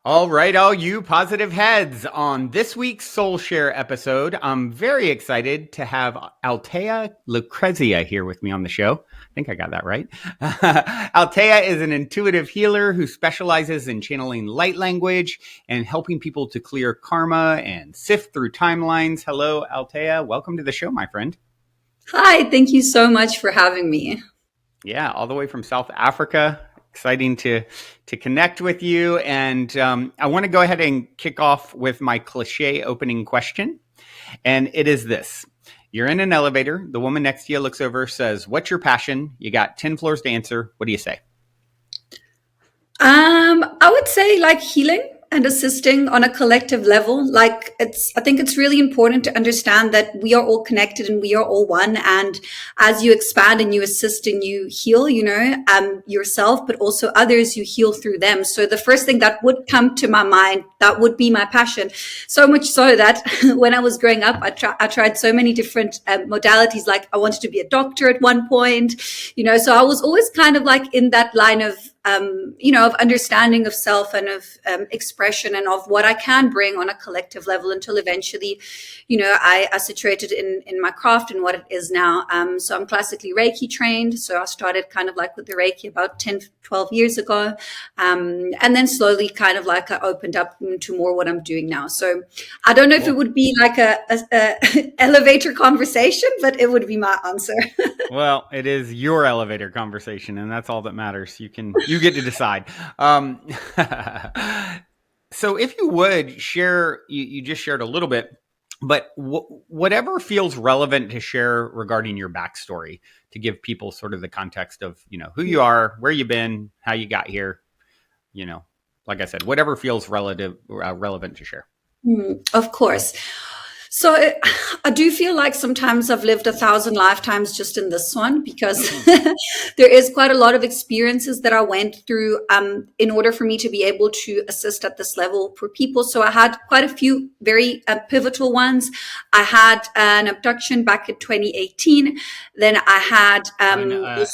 All right, all you positive heads. On this week's Soul Share episode, I'm very excited to have Althea Lucrezia here with me on the show. I think I got that right. Althea is an intuitive healer who specializes in channeling light language and helping people to clear karma and sift through timelines. Hello, Althea. Welcome to the show, my friend. Hi, thank you so much for having me. Yeah, all the way from South Africa. Exciting to connect with you. And I want to go ahead and kick off with my cliche opening question. And it is this. You're in an elevator. The woman next to you looks over, says, "What's your passion?" You got 10 floors to answer. What do you say? I would say like healing and assisting on a collective level. I think it's really important to understand that we are all connected and we are all one. And as you expand and you assist and you heal, yourself, but also others, you heal through them. So the first thing that would come to my mind, that would be my passion. So much so that when I was growing up, I tried so many different modalities. Like I wanted to be a doctor at one point, so I was always kind of like in that line of of understanding of self and of expression and of what I can bring on a collective level until eventually, I situated in my craft and what it is now. So I'm classically Reiki trained. So I started kind of like with the Reiki about 10, 12 years ago. And then slowly kind of like I opened up into more what I'm doing now. So I don't know if it would be like a elevator conversation, but it would be my answer. Well, it is your elevator conversation, and that's all that matters. You get to decide. So if you would share, you just shared a little bit, but whatever feels relevant to share regarding your backstory to give people sort of the context of, who you are, where you've been, how you got here, like I said, whatever feels relevant to share. Of course. So I do feel like sometimes I've lived 1,000 lifetimes just in this one because there is quite a lot of experiences that I went through in order for me to be able to assist at this level for people. So I had quite a few very pivotal ones. I had an abduction back in 2018. Then I had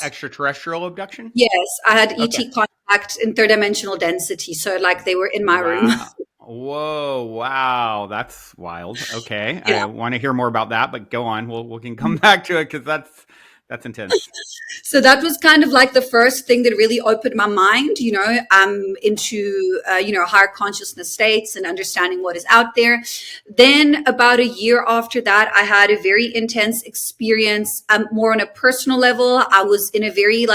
extraterrestrial abduction. Yes, I had Okay. ET contact in third dimensional density. So like they were in my room. Wow. Whoa, wow, that's wild. Okay. I Yeah. want to hear more about that, but go on. We can come back to it because that's intense. So that was kind of like the first thing that really opened my mind, into, higher consciousness states and understanding what is out there. Then about a year after that, I had a very intense experience, more on a personal level. I was in a very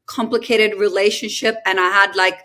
complicated relationship and I had like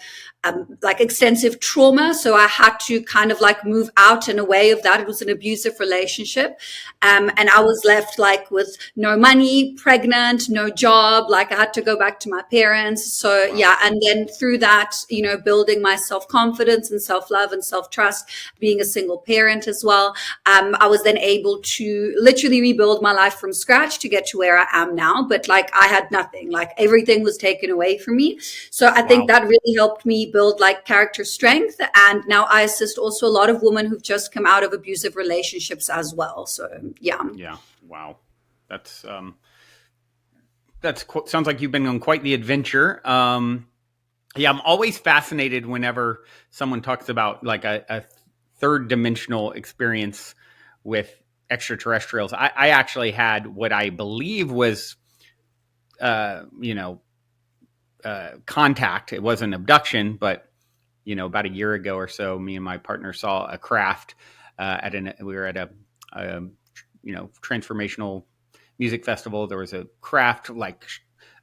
extensive trauma. So I had to kind of like move out and away of that. It was an abusive relationship. And I was left like with no money, pregnant, no job. Like I had to go back to my parents. So Wow. yeah. And then through that, building my self-confidence and self-love and self-trust, being a single parent as well. I was then able to literally rebuild my life from scratch to get to where I am now. But like I had nothing, like everything was taken away from me. So I think Wow. that really helped me build like character strength. And now I assist also a lot of women who've just come out of abusive relationships as well. So yeah. Yeah. Wow. That's sounds like you've been on quite the adventure. Yeah, I'm always fascinated whenever someone talks about like a third dimensional experience with extraterrestrials. I actually had what I believe was, contact. It wasn't abduction, but about a year ago or so, me and my partner saw a craft we were at a transformational music festival. There was a craft like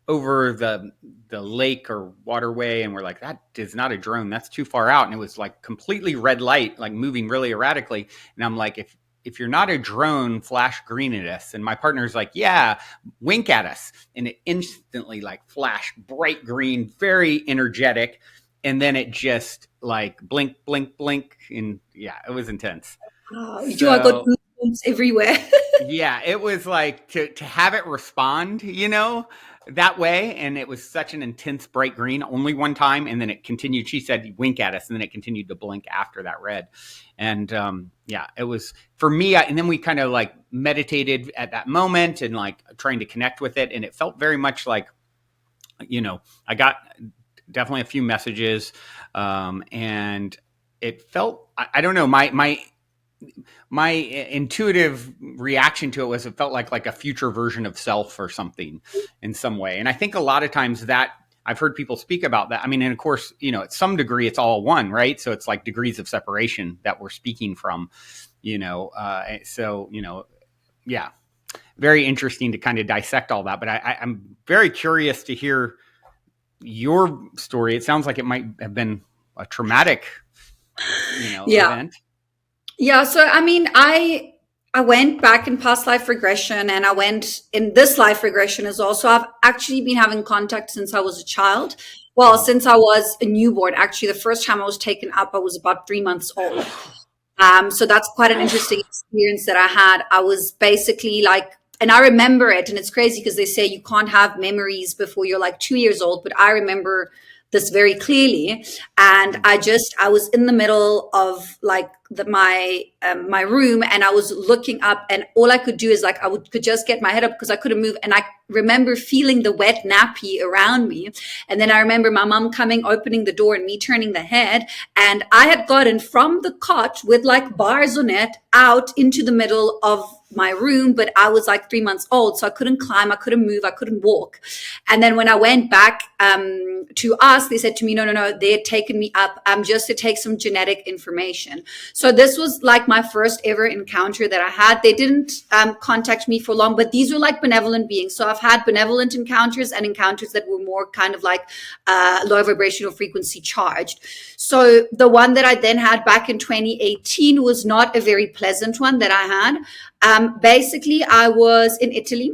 over the lake or waterway, and we're like, that is not a drone. That's too far out. And it was like completely red light, like moving really erratically. And I'm like, if you're not a drone, flash green at us. And my partner's like, yeah, wink at us. And it instantly like flashed bright green, very energetic. And then it just like blink, blink, blink. And yeah, it was intense. You I got So goosebumps everywhere. yeah, it was like to have it respond, that way. And it was such an intense bright green only one time. And then it continued. She said, wink at us. And then it continued to blink after that red. And yeah, it was for me. And then we kind of like meditated at that moment and like trying to connect with it. And it felt very much like, I got definitely a few messages, and it felt, I don't know, my intuitive reaction to it was it felt like a future version of self or something in some way. And I think a lot of times that I've heard people speak about that. I mean, and of course, at some degree it's all one, right? So it's like degrees of separation that we're speaking from, so, yeah, very interesting to kind of dissect all that. But I'm very curious to hear your story. It sounds like it might have been a traumatic, Yeah. event. Yeah, so I mean, I went back in past life regression, and I went in this life regression as well. So I've actually been having contact since I was a child. Well, Mm. since I was a newborn. Actually, the first time I was taken up, I was about 3 months old. So that's quite an interesting experience that I had. I was basically like, and I remember it, and it's crazy because they say you can't have memories before you're like 2 years old, but I remember this very clearly. And I was in the middle of like my room, and I was looking up, and all I could do is like could just get my head up because I couldn't move, and I remember feeling the wet nappy around me. And then I remember my mom coming, opening the door, and me turning the head, and I had gotten from the cot with like bars on it out into the middle of my room, but I was like 3 months old, so I couldn't climb, I couldn't move, I couldn't walk. And then when I went back to us, they said to me, no, they had taken me up just to take some genetic information. So this was like my first ever encounter that I had. They didn't contact me for long, but these were like benevolent beings. So I've had benevolent encounters and encounters that were more kind of like low vibrational frequency charged. So the one that I then had back in 2018 was not a very pleasant one that I had. Basically, I was in Italy.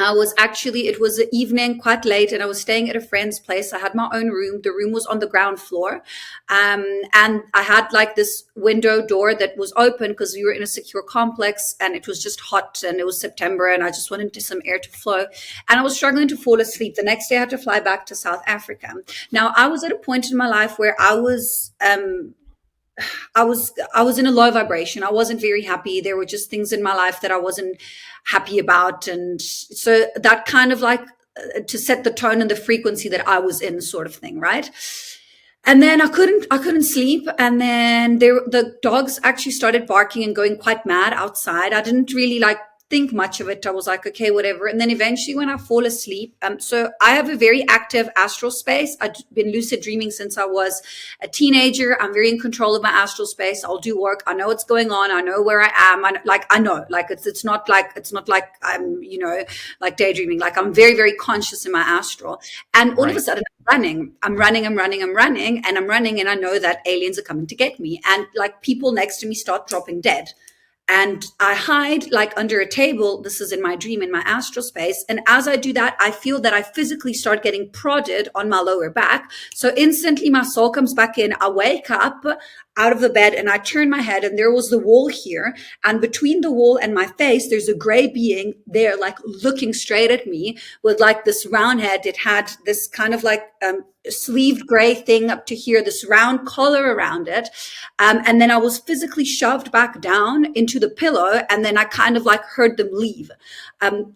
It was an evening, quite late, and I was staying at a friend's place. I had my own room. The room was on the ground floor. And I had like this window door that was open because we were in a secure complex, and it was just hot, and it was September, and I just wanted some air to flow. And I was struggling to fall asleep. The next day I had to fly back to South Africa. Now I was at a point in my life where I was in a low vibration. I wasn't very happy. There were just things in my life that I wasn't happy about. And so that kind of like to set the tone and the frequency that I was in, sort of thing, right? And then I couldn't sleep. And then the dogs actually started barking and going quite mad outside. I didn't really like think much of it. I was like, okay, whatever. And then eventually when I fall asleep, so I have a very active astral space. I've been lucid dreaming since I was a teenager. I'm very in control of my astral space. I'll do work. I know what's going on. I know where I am. I know, like, it's not like I'm, like daydreaming. Like I'm very, very conscious in my astral. And all of a Right. sudden I'm running, and I know that aliens are coming to get me. And like people next to me start dropping dead. And I hide like under a table. This is in my dream, in my astral space. And as I do that, I feel that I physically start getting prodded on my lower back. So instantly my soul comes back in. I wake up out of the bed, and I turn my head, and there was the wall here. And between the wall and my face, there's a gray being there, like looking straight at me with like this round head. It had this kind of like sleeved gray thing up to here, this round collar around it. And then I was physically shoved back down into the pillow. And then I kind of like heard them leave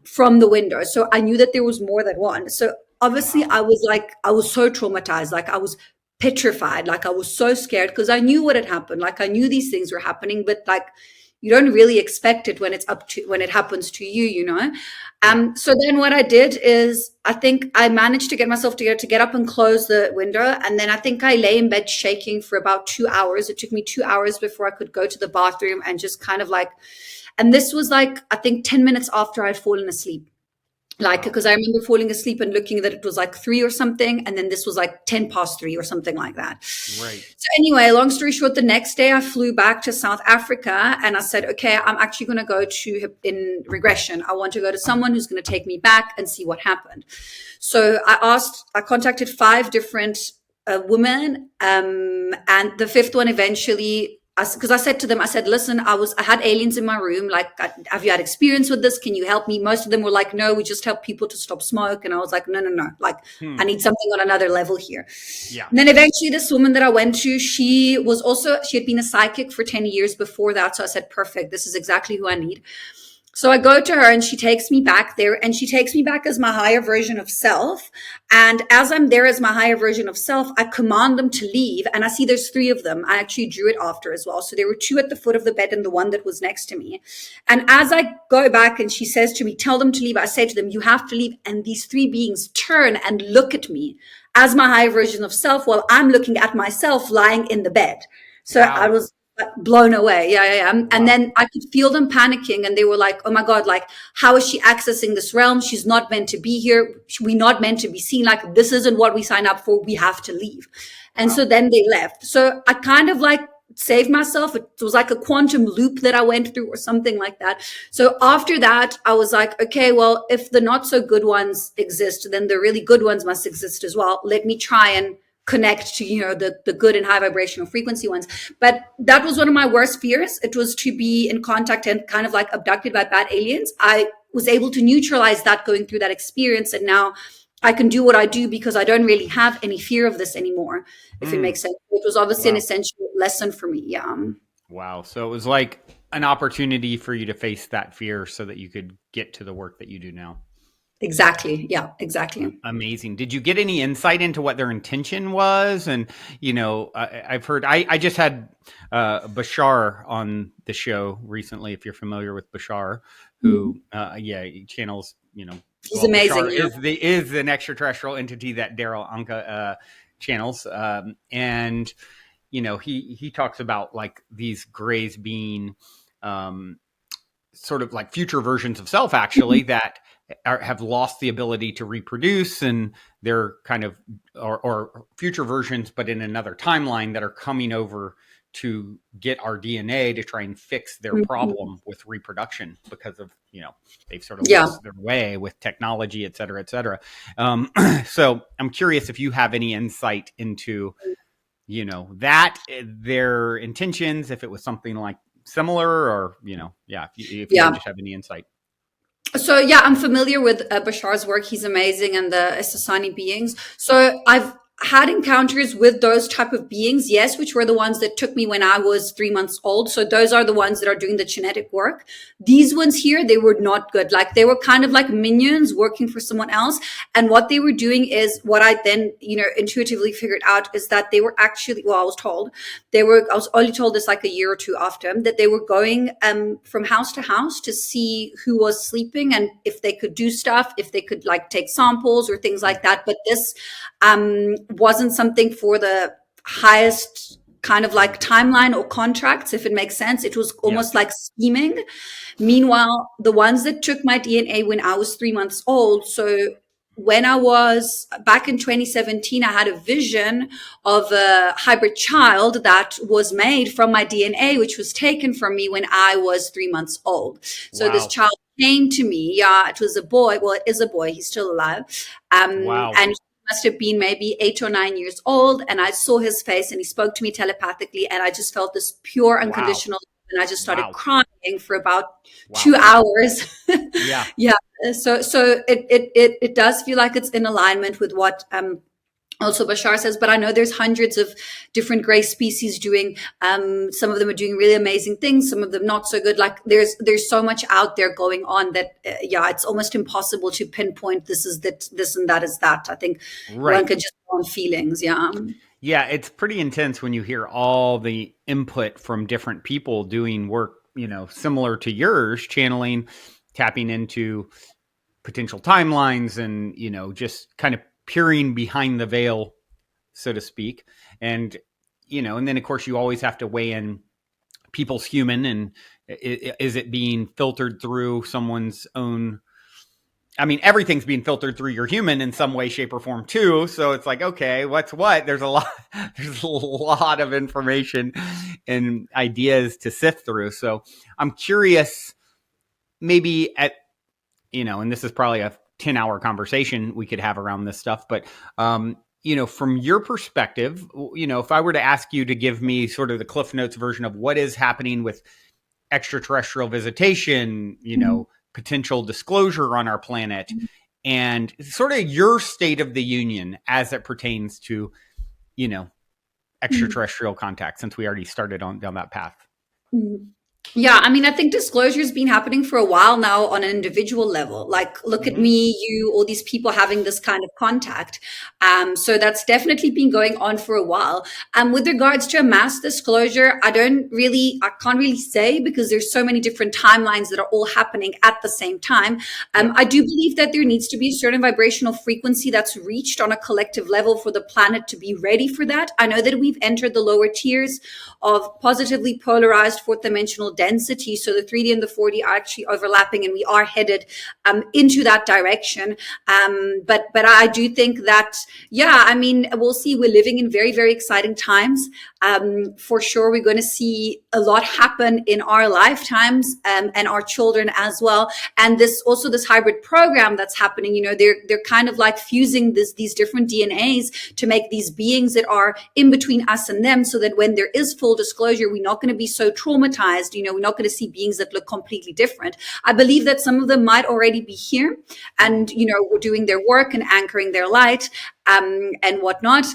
from the window. So I knew that there was more than one. So obviously Wow. I was so traumatized. Like I was petrified. Like I was so scared because I knew what had happened. Like I knew these things were happening, but like you don't really expect it when when it happens to you. Yeah. So then what I did is I think I managed to get myself together to get up and close the window. And then I think I lay in bed shaking for about 2 hours. It took me 2 hours before I could go to the bathroom and just kind of like, and this was like, I think 10 minutes after I'd fallen asleep. Like, Wow. because I remember falling asleep and looking that it was like 3 or something. And then this was like 10 past 3 or something like that. Right. So anyway, long story short, the next day I flew back to South Africa, and I said, okay, I'm actually going to go in regression. I want to go to someone who's going to take me back and see what happened. So I contacted 5 different women. And the fifth one eventually, because I said to them, I said, listen, I had aliens in my room. Like, have you had experience with this? Can you help me? Most of them were like, no, we just help people to stop smoke. And I was like, no. Like, Hmm. I need something on another level here. Yeah. And then eventually this woman that I went to, she had been a psychic for 10 years before that. So I said, perfect. This is exactly who I need. So I go to her and she takes me back there, and she takes me back as my higher version of self. And as I'm there as my higher version of self, I command them to leave. And I see there's three of them. I actually drew it after as well. So there were two at the foot of the bed and the one that was next to me. And as I go back and she says to me, tell them to leave, I say to them, you have to leave. And these three beings turn and look at me as my higher version of self while I'm looking at myself lying in the bed. So I Wow. was blown away. Yeah, yeah, yeah. And Wow. then I could feel them panicking, and they were like, oh my God, like, how is she accessing this realm? She's not meant to be here. We're not meant to be seen. Like, this isn't what we signed up for. We have to leave. And so Wow. then they left. So I kind of like saved myself. It was like a quantum loop that I went through or something like that. So after that, I was like, okay, well, if the not so good ones exist, then the really good ones must exist as well. Let me try and connect to, the good and high vibrational frequency ones. But that was one of my worst fears. It was to be in contact and kind of like abducted by bad aliens. I was able to neutralize that going through that experience, and now I can do what I do because I don't really have any fear of this anymore, if it Mm, makes sense. It was obviously an wow. essential lesson for me. Yeah. Wow. So it was like an opportunity for you to face that fear so that you could get to the work that you do now. Exactly. Yeah, exactly. Amazing. Did you get any insight into what their intention was? And, I've heard, I just had Bashar on the show recently, if you're familiar with Bashar, who, Mhm. yeah, he channels, He's well, amazing. Bashar Yeah. is an extraterrestrial entity that Daryl Anka channels. And, he talks about like these grays being, um, sort of like future versions of self actually that have lost the ability to reproduce, and they're kind of or future versions but in another timeline that are coming over to get our DNA to try and fix their Mhm. problem with reproduction because of they've sort of Yeah. lost their way with technology, et cetera, et cetera. So I'm curious if you have any insight into that their intentions, if it was something like similar, or yeah, if you Yeah. just have any insight. So yeah, I'm familiar with Bashar's work. He's amazing, and the Essassani beings. So I've had encounters with those type of beings, yes, which were the ones that took me when I was 3 months old. So those are the ones that are doing the genetic work. These ones here, they were not good. Like they were kind of like minions working for someone else. And what they were doing is what I then, intuitively figured out is that they were actually, well, I was told I was only told this like a year or two after, that they were going from house to house to see who was sleeping and if they could do stuff, if they could like take samples or things like that. But this wasn't something for the highest kind of like timeline or contracts, if it makes sense. It was Yeah. almost like scheming. Meanwhile, the ones that took my DNA when I was 3 months old, so when I was back in 2017, I had a vision of a hybrid child that was made from my DNA, which was taken from me when I was 3 months old. So this Wow. child came to me. Yeah, it was a boy. Well, it is a boy. He's still alive. Wow. And he must have been maybe 8 or 9 years old. And I saw his face and he spoke to me telepathically. And I just felt this pure, Wow. unconditional. And I just started Wow. crying for about Wow. 2 hours. Yeah. Yeah. So it does feel like it's in alignment with what also Bashar says, but I know there's hundreds of different gray species doing. Some of them are doing really amazing things. Some of them not so good. Like there's so much out there going on that yeah, it's almost impossible to pinpoint this is that, this and that is that. I think one Right. could just go on feelings. Yeah. Yeah, it's pretty intense when you hear all the input from different people doing work, similar to yours, channeling, tapping into potential timelines, and just kind of peering behind the veil, so to speak. And and then of course you always have to weigh in people's human, and is it being filtered through someone's own. I mean, everything's being filtered through your human in some way, shape, or form too. So it's like, okay, what's what? There's a lot, there's a lot of information and ideas to sift through. So I'm curious, maybe and this is probably a 10-hour conversation we could have around this stuff, but from your perspective, if I were to ask you to give me sort of the Cliff Notes version of what is happening with extraterrestrial visitation, potential disclosure on our planet, and sort of your state of the union as it pertains to, you know, Mhm. extraterrestrial contact, since we already started on down that path. Mhm. Yeah, I mean, I think disclosure's been happening for a while now on an individual level. Like, look at Hmm. me, you, all these people having this kind of contact. So that's definitely been going on for a while. With regards to a mass disclosure, I can't really say because there's so many different timelines that are all happening at the same time. Yep. I do believe that there needs to be a certain vibrational frequency that's reached on a collective level for the planet to be ready for that. I know that we've entered the lower tiers of positively polarized fourth dimensional density. So the 3D and the 4D are actually overlapping, and we are headed into that direction. But I do think that, yeah, I mean, we'll see. We're living in very, very exciting times. For sure, we're going to see a lot happen in our lifetimes, and our children as well. And this hybrid program that's happening, they're kind of like fusing these different DNAs to make these beings that are in between us and them, so that when there is full disclosure, we're not going to be so traumatized. We're not going to see beings that look completely different. I believe that some of them might already be here, and we're doing their work and anchoring their light, and whatnot.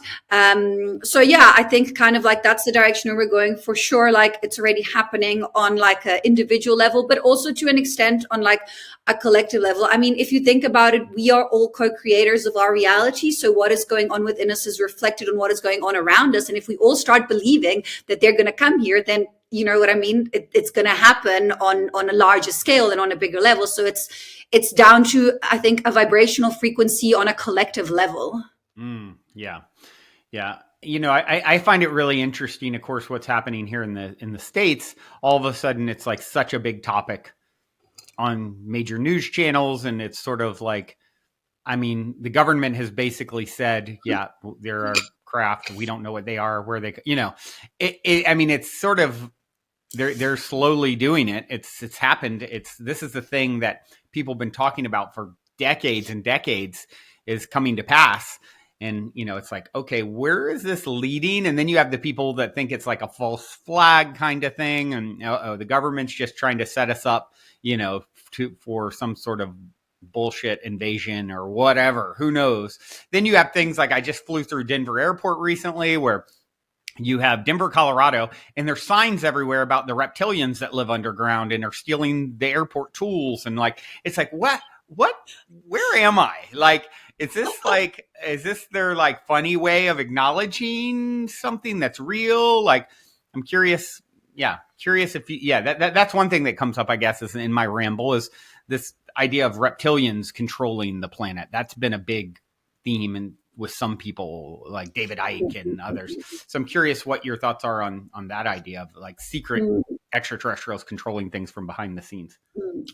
So yeah, I think kind of like that's the direction we're going for sure. Like, it's already happening on like an individual level, but also to an extent on like a collective level. I mean, if you think about it, we are all co-creators of our reality. So what is going on within us is reflected on what is going on around us. And if we all start believing that they're going to come here, then you know what I mean? It's going to happen on a larger scale and on a bigger level. So it's down to, I think, a vibrational frequency on a collective level. Yeah. Yeah. I find it really interesting, of course, what's happening here in the States. All of a sudden it's like such a big topic on major news channels, and it's sort of like, I mean, the government has basically said, yeah, there are craft, we don't know what they are, where they, I mean, it's sort of, they're slowly doing it. It's happened. This is the thing that people have been talking about for decades and decades is coming to pass. And it's like, okay, where is this leading? And then you have the people that think it's like a false flag kind of thing, and the government's just trying to set us up, for some sort of bullshit invasion or whatever. Who knows? Then you have things like, I just flew through Denver Airport recently, where you have Denver, Colorado, and there's signs everywhere about the reptilians that live underground and are stealing the airport tools. And like, it's like, what, where am I? Like, is this their like funny way of acknowledging something that's real? Like, I'm curious. Yeah. Curious if that's one thing that comes up, I guess, is in my ramble, is this idea of reptilians controlling the planet. That's been a big theme and with some people like David Icke and others. So I'm curious what your thoughts are on that idea of like secret extraterrestrials controlling things from behind the scenes.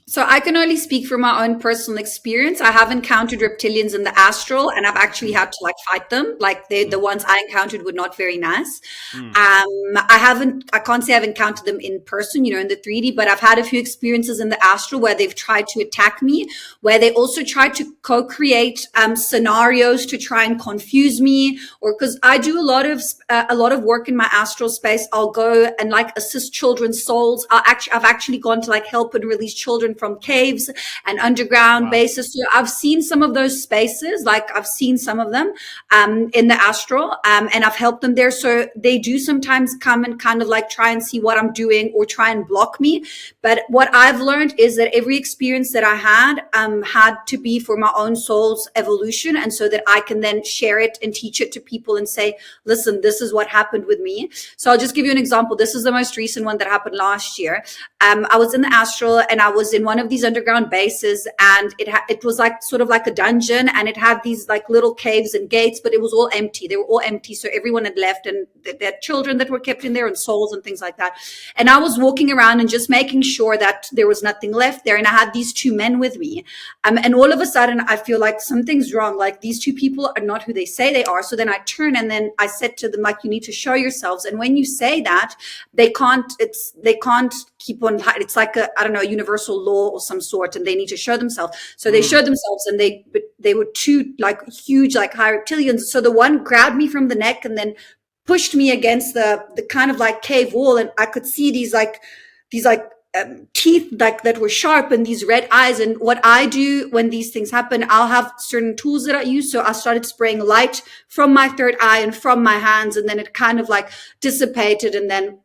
So I can only speak from my own personal experience. I have encountered reptilians in the astral, and I've actually Mm, had to like fight them. Like the mm, ones I encountered were not very nice. mm. I can't say I've encountered them in person, in the 3D, but I've had a few experiences in the astral where they've tried to attack me, where they also tried to co-create scenarios to try and confuse me, or because I do a lot of work in my astral space. I'll go and like assist children's souls. I've actually gone to like help and release children from caves and underground Wow. bases. So I've seen some of those spaces, like I've seen some of them in the astral, and I've helped them there. So they do sometimes come and kind of like try and see what I'm doing or try and block me. But what I've learned is that every experience that I had to be for my own soul's evolution, and so that I can then share it and teach it to people and say, listen, this is what happened with me. So I'll just give you an example. This is the most recent one that happened last year. I was in the astral, and I was in one of these underground bases, and it was like sort of like a dungeon, and it had these like little caves and gates, but it was all empty. They were all empty. So everyone had left, and they had children that were kept in there and souls and things like that. And I was walking around and just making sure that there was nothing left there. And I had these two men with me. And all of a sudden I feel like something's wrong. Like, these two people are not who they say they are. So then I turn, and then I said to them, like, you need to show yourselves. And when you say that, they can't keep on. It's like I don't know, a universal law or some sort, and they need to show themselves. So they Mm. showed themselves, and they were two like huge, like high reptilians. So the one grabbed me from the neck and then pushed me against the kind of like cave wall, and I could see these teeth like that were sharp and these red eyes. And what I do when these things happen, I'll have certain tools that I use. So I started spraying light from my third eye and from my hands, and then it kind of like dissipated, and then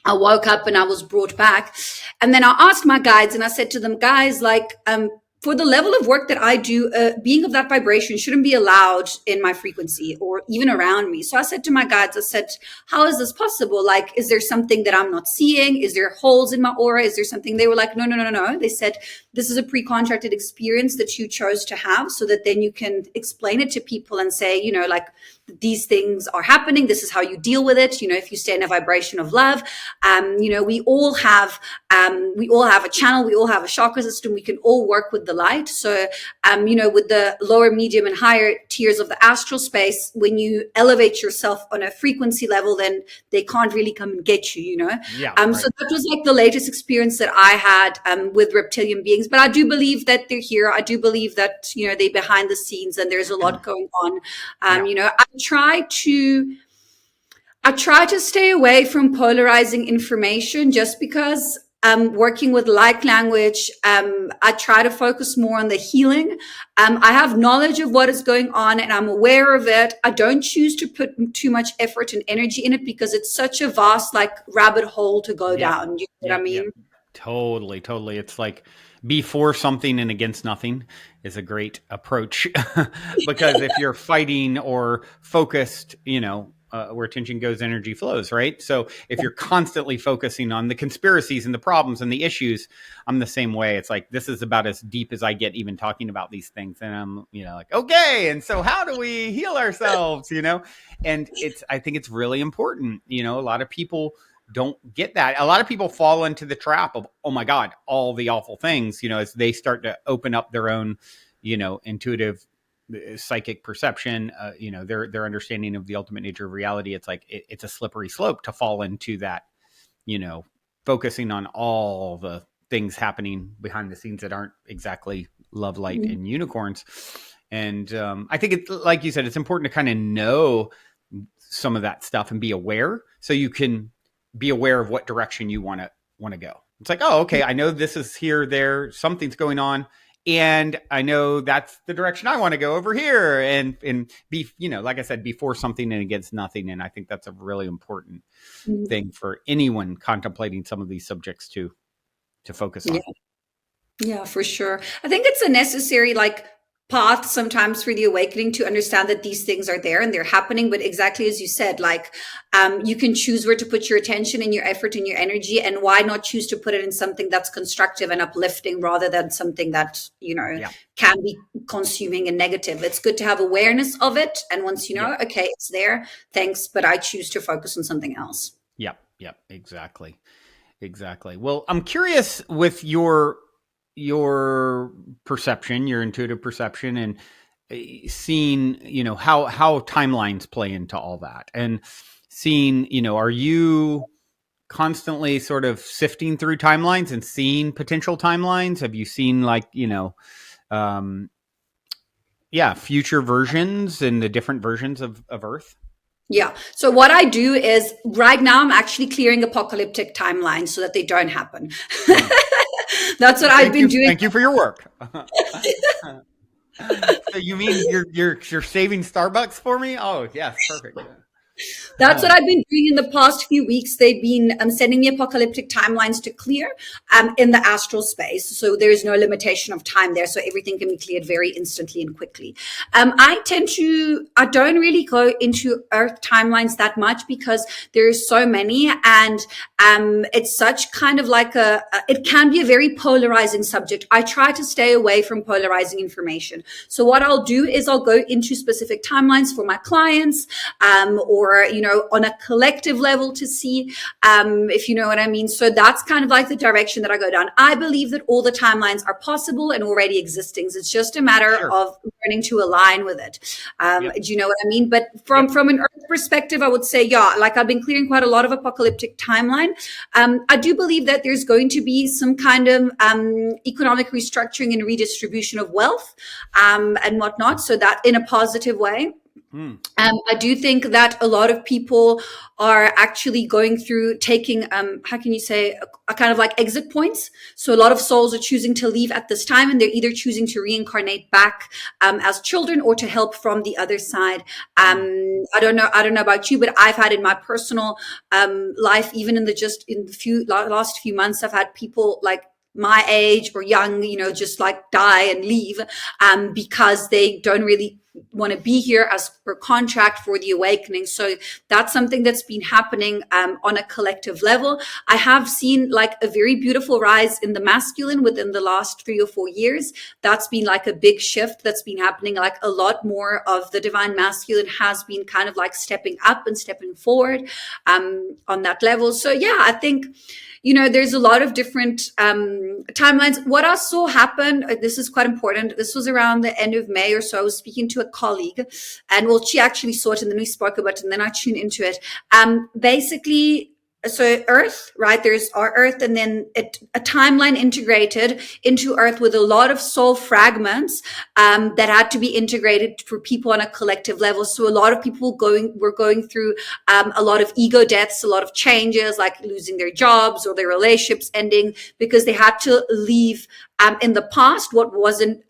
I woke up and I was brought back. And then I asked my guides and I said to them, guys, like, for the level of work that I do, being of that vibration shouldn't be allowed in my frequency or even around me. So I said to my guides, I said, how is this possible? Like, is there something that I'm not seeing? Is there holes in my aura? Is there something? They were like, no, no, no, no, no. They said, this is a pre-contracted experience that you chose to have so that then you can explain it to people and say, you know, like, these things are happening. This is how you deal with it. You know, if you stay in a vibration of love, you know, we all have a channel. We all have a chakra system. We can all work with the light. So, you know, with the lower, medium, and higher tiers of the astral space, when you elevate yourself on a frequency level, then they can't really come and get you, you know? Yeah. Right. So that was like the latest experience that I had with reptilian beings. But I do believe that they're here. I do believe that, you know, they're behind the scenes and there's a lot going on. You know, I try to stay away from polarizing information just because working with like language, I try to focus more on the healing. I have knowledge of what is going on and I'm aware of it. I don't choose to put too much effort and energy in it because it's such a vast, like, rabbit hole to go down. You know what I mean? Totally, totally. It's like before something and against nothing is a great approach because if you're fighting or focused, you know, where attention goes, energy flows, right? So if you're constantly focusing on the conspiracies and the problems and the issues, I'm the same way. It's like, this is about as deep as I get even talking about these things. And I'm, you know, like, okay, and so how do we heal ourselves, you know? And I think it's really important. You know, a lot of people don't get that. A lot of people fall into the trap of, oh my God, all the awful things, you know, as they start to open up their own, you know, intuitive psychic perception, you know, their understanding of the ultimate nature of reality. It's like, it's a slippery slope to fall into that, you know, focusing on all the things happening behind the scenes that aren't exactly love, light, and unicorns. And I think it's, like you said, it's important to kind of know some of that stuff and be aware so you can be aware of what direction you want to go. It's like, oh, okay, I know this is here, there, something's going on. And I know that's the direction I want to go over here and be, you know, like I said, before something and against nothing. And I think that's a really important thing for anyone contemplating some of these subjects to focus on. Yeah, for sure. I think it's a necessary, like, path sometimes for the awakening to understand that these things are there and they're happening. But exactly as you said, like, you can choose where to put your attention and your effort and your energy, and why not choose to put it in something that's constructive and uplifting rather than something that, you know, can be consuming and negative. It's good to have awareness of it. And once you know, okay, it's there, thanks, but I choose to focus on something else. Yep, exactly. Well, I'm curious with your perception, your intuitive perception, and seeing, you know, how timelines play into all that, and seeing, you know, are you constantly sort of sifting through timelines and seeing potential timelines? Have you seen, like, you know, future versions and the different versions of Earth? Yeah. So what I do is right now I'm actually clearing apocalyptic timelines so that they don't happen. That's what I've been doing. Thank you for your work. So you mean you're saving Starbucks for me? Oh, yes, perfect. That's what I've been doing in the past few weeks. They've been sending me apocalyptic timelines to clear in the astral space. So there's no limitation of time there. So everything can be cleared very instantly and quickly. I don't really go into Earth timelines that much because there's so many, and it's such kind of like it can be a very polarizing subject. I try to stay away from polarizing information. So what I'll do is I'll go into specific timelines for my clients, or, you know, on a collective level to see, if you know what I mean. So that's kind of like the direction that I go down. I believe that all the timelines are possible and already existing. It's just a matter of learning to align with it. Do you know what I mean? But from an Earth perspective, I would say, like, I've been clearing quite a lot of apocalyptic timeline. I do believe that there's going to be some kind of economic restructuring and redistribution of wealth and whatnot. So that in a positive way. Hmm. I do think that a lot of people are actually going through taking, how can you say, a kind of like exit points. So a lot of souls are choosing to leave at this time, and they're either choosing to reincarnate back as children or to help from the other side. Hmm. I don't know about you, but I've had in my personal life, even in the just in the last few months, I've had people like my age or young, just like die and leave because they don't really want to be here as per contract for the awakening. So that's something that's been happening on a collective level. I have seen like a very beautiful rise in the masculine within the last 3 or 4 years. That's been like a big shift that's been happening. Like a lot more of the divine masculine has been kind of like stepping up and stepping forward on that level. So yeah, I think there's a lot of different timelines. What I saw happen, this is quite important. This was around the end of May or so. I was speaking to a colleague, and well, she actually saw it, and then we spoke about it, and then I tuned into it. Basically, so Earth, right? There's our Earth, and then a timeline integrated into Earth with a lot of soul fragments that had to be integrated for people on a collective level. So a lot of people were going through a lot of ego deaths, a lot of changes, like losing their jobs or their relationships ending because they had to leave in the past what wasn't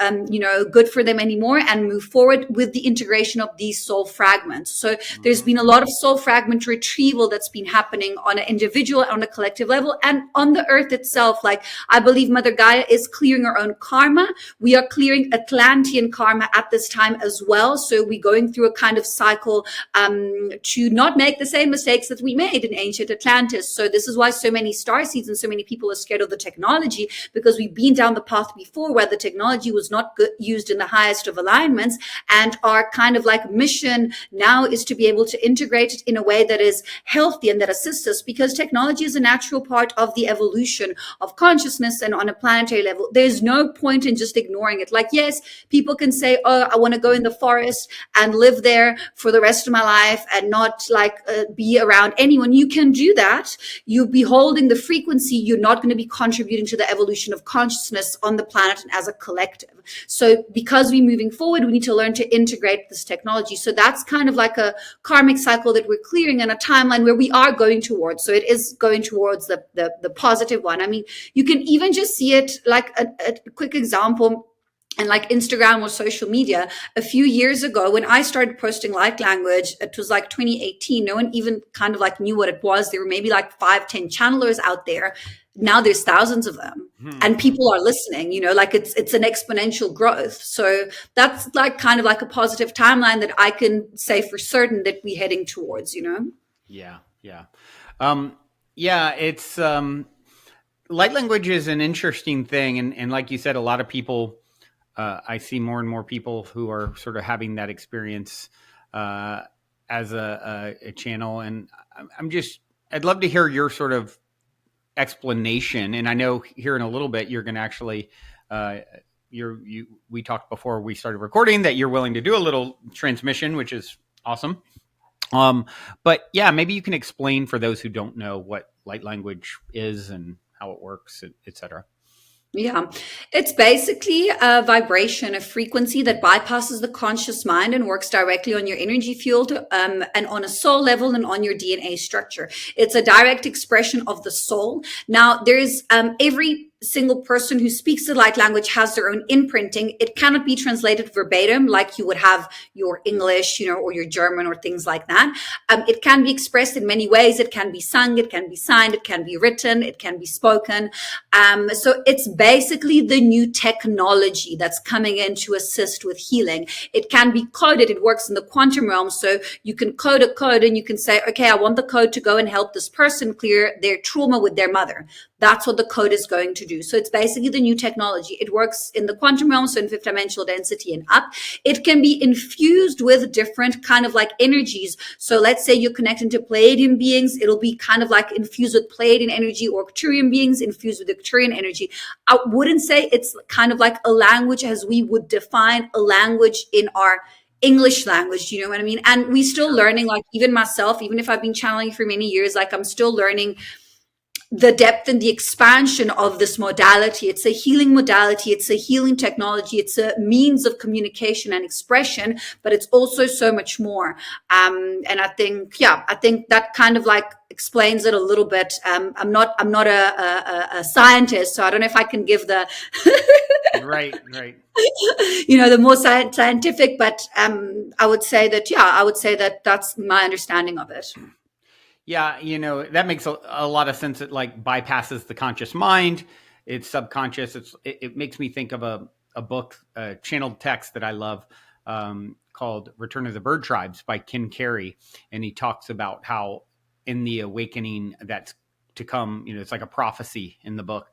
good for them anymore and move forward with the integration of these soul fragments. So there's Hmm. been a lot of soul fragment retrieval that's been happening on an individual, on a collective level, and on the earth itself. Like I believe Mother Gaia is clearing her own karma. We are clearing Atlantean karma at this time as well. So we're going through a kind of cycle to not make the same mistakes that we made in ancient Atlantis. So this is why so many starseeds and so many people are scared of the technology, because we've been down the path before where the technology was not used in the highest of alignments, and our kind of like mission now is to be able to integrate it in a way that is healthy and that assists us, because technology is a natural part of the evolution of consciousness. And on a planetary level, there's no point in just ignoring it. Like, yes, people can say, oh, I want to go in the forest and live there for the rest of my life and not like be around anyone. You can do that. You'll be holding the frequency. You're not going to be contributing to the evolution of consciousness on the planet and as a collective. So because we're moving forward, we need to learn to integrate this technology. So that's kind of like a karmic cycle that we're clearing, and a timeline where we are going towards. So it is going towards the positive one. I mean, you can even just see it like a quick example. And like Instagram or social media, a few years ago when I started posting light language, it was like 2018. No one even kind of like knew what it was. There were maybe like 5, 10 channelers out there. Now there's thousands of them, Hmm. and people are listening. Like it's an exponential growth. So that's like kind of like a positive timeline that I can say for certain that we're heading towards. Yeah. Yeah. Um, yeah. It's light language is an interesting thing, and like you said, a lot of people. I see more and more people who are sort of having that experience uh, as a channel, and I'm just. I'd love to hear your sort of explanation. And I know here in a little bit you're going to actually. We talked before we started recording that you're willing to do a little transmission, which is awesome. Um, but yeah, maybe you can explain for those who don't know what light language is and how it works, etc. Yeah, it's basically a vibration, a frequency that bypasses the conscious mind and works directly on your energy field, and on a soul level and on your DNA structure. It's a direct expression of the soul. Now, there's every single person who speaks the light language has their own imprinting. It cannot be translated verbatim like you would have your English, or your German or things like that. It can be expressed in many ways. It can be sung, it can be signed, it can be written, it can be spoken. So it's basically the new technology that's coming in to assist with healing. It can be coded. It works in the quantum realm. So you can code a code and you can say, okay, I want the code to go and help this person clear their trauma with their mother. That's what the code is going to do. So it's basically the new technology. It works in the quantum realm, so in fifth dimensional density and up. It can be infused with different kind of like energies. So let's say you're connecting to Pleiadian beings. It'll be kind of like infused with Pleiadian energy, or Arcturian beings infused with Arcturian energy. I wouldn't say it's kind of like a language as we would define a language in our English language, you know what I mean? And we still learning, like even myself, even if I've been channeling for many years, like I'm still learning the depth and the expansion of this modality. It's a healing modality. It's a healing technology. It's a means of communication and expression, but it's also so much more. And I think that kind of like explains it a little bit. I'm not a scientist, so I don't know if I can give the, Right, right. the more scientific, but I would say that, I would say that that's my understanding of it. Yeah, that makes a lot of sense. It like bypasses the conscious mind. It's subconscious. It makes me think of a book, channeled text that I love, called Return of the Bird Tribes by Ken Carey. And he talks about how in the awakening that's to come, it's like a prophecy in the book,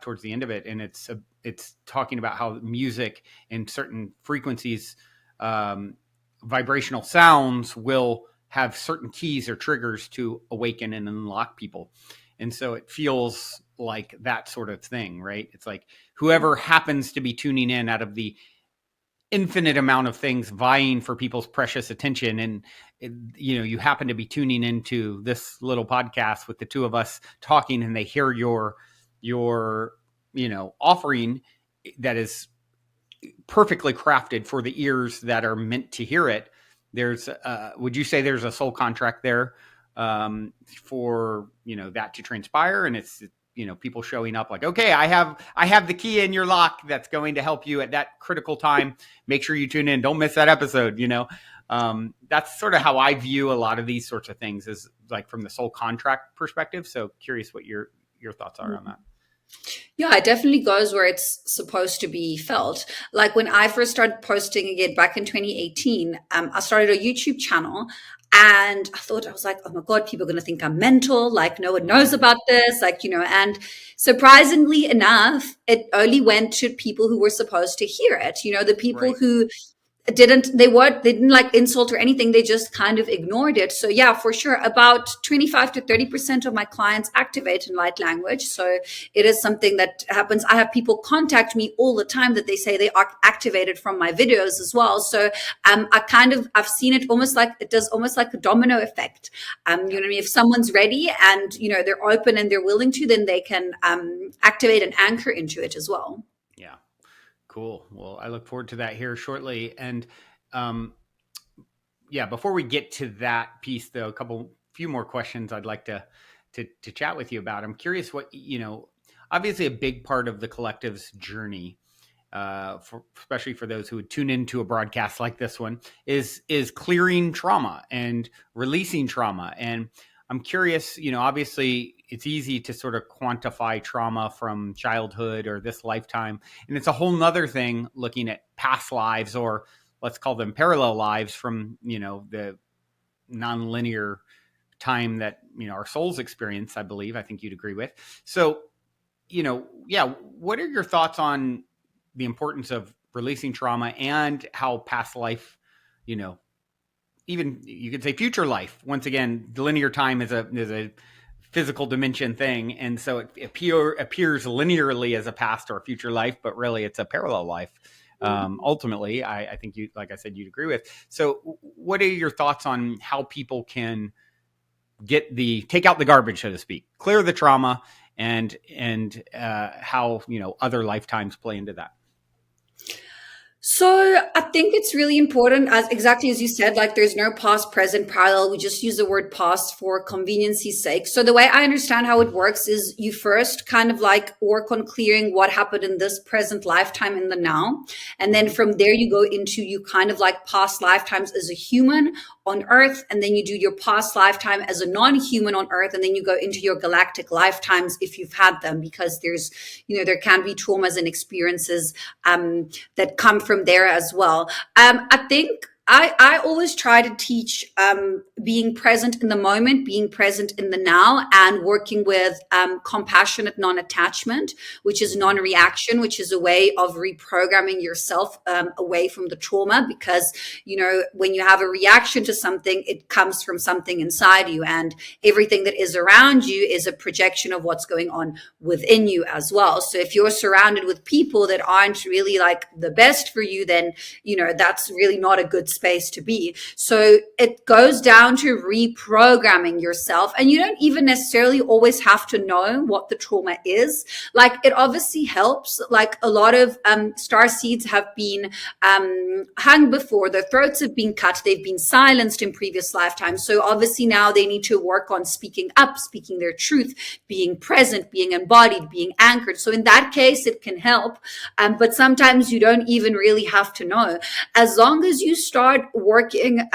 towards the end of it. And it's talking about how music and certain frequencies, vibrational sounds will have certain keys or triggers to awaken and unlock people. And so it feels like that sort of thing, right? It's like whoever happens to be tuning in out of the infinite amount of things vying for people's precious attention. And, you happen to be tuning into this little podcast with the two of us talking, and they hear your offering that is perfectly crafted for the ears that are meant to hear it. There's, would you say there's a soul contract there, for, that to transpire? And it's, people showing up like, okay, I have the key in your lock that's going to help you at that critical time. Make sure you tune in. Don't miss that episode. That's sort of how I view a lot of these sorts of things, is like from the soul contract perspective. So curious what your thoughts are on that. Yeah, it definitely goes where it's supposed to be felt. Like when I first started posting again back in 2018, I started a YouTube channel, and I was like, oh my God, people are going to think I'm mental. Like no one knows about this. And surprisingly enough, it only went to people who were supposed to hear it. The people Right. who they didn't like insult or anything. They just kind of ignored it. So yeah, for sure, about 25 to 30% of my clients activate in light language. So it is something that happens. I have people contact me all the time that they say they are activated from my videos as well. So I've seen it does almost like a domino effect. You know what I mean? If someone's ready and they're open and they're willing to, then they can activate and anchor into it as well. Yeah. Cool. Well, I look forward to that here shortly. And, yeah, before we get to that piece, though, few more questions I'd like to chat with you about. I'm curious what, obviously a big part of the collective's journey, especially for those who would tune into a broadcast like this one, is clearing trauma and releasing trauma. And I'm curious, obviously it's easy to sort of quantify trauma from childhood or this lifetime. And it's a whole nother thing looking at past lives, or let's call them parallel lives from, the nonlinear time that, our souls experience, I believe. I think you'd agree with. So, what are your thoughts on the importance of releasing trauma and how past life, even you could say future life, once again, the linear time is a physical dimension thing. And so it appears linearly as a past or a future life, but really it's a parallel life. Ultimately, I think like I said, you'd agree with. So what are your thoughts on how people can take out the garbage, so to speak, clear the trauma, and how, other lifetimes play into that? So I think it's really important, as exactly as you said, like there's no past, present, parallel. We just use the word past for convenience's sake. So the way I understand how it works is you first kind of like work on clearing what happened in this present lifetime in the now. And then from there you go into you kind of like past lifetimes as a human on Earth. And then you do your past lifetime as a non-human on Earth. And then you go into your galactic lifetimes if you've had them, because there can be traumas and experiences that come from there as well. I think I always try to teach being present in the moment, being present in the now, and working with compassionate non-attachment, which is non-reaction, which is a way of reprogramming yourself away from the trauma. Because, when you have a reaction to something, it comes from something inside you, and everything that is around you is a projection of what's going on within you as well. So if you're surrounded with people that aren't really like the best for you, then, that's really not a good space to be. So it goes down to reprogramming yourself, and you don't even necessarily always have to know what the trauma is. Like, it obviously helps. Like, a lot of star seeds have been hung before, their throats have been cut, they've been silenced in previous lifetimes. So obviously now they need to work on speaking up, speaking their truth, being present, being embodied, being anchored. So in that case, it can help. But sometimes you don't even really have to know. As long as you start working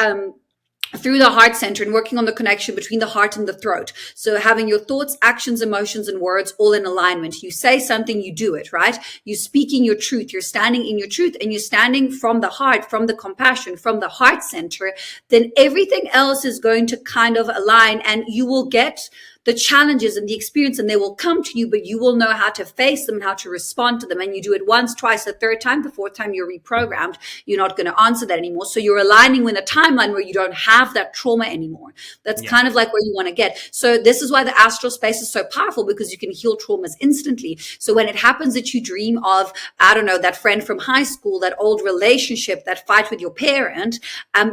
through the heart center and working on the connection between the heart and the throat. So having your thoughts, actions, emotions, and words all in alignment. You say something, you do it, right? You're speaking your truth. You're standing in your truth, and you're standing from the heart, from the compassion, from the heart center. Then everything else is going to kind of align, and you will get the challenges and the experience, and they will come to you, but you will know how to face them and how to respond to them. And you do it once, twice, a third time. The fourth time, you're reprogrammed. You're not going to answer that anymore. So you're aligning with a timeline where you don't have that trauma anymore. That's kind of like where you want to get. So this is why the astral space is so powerful, because you can heal traumas instantly. So when it happens that you dream of, I don't know, that friend from high school, that old relationship, that fight with your parent,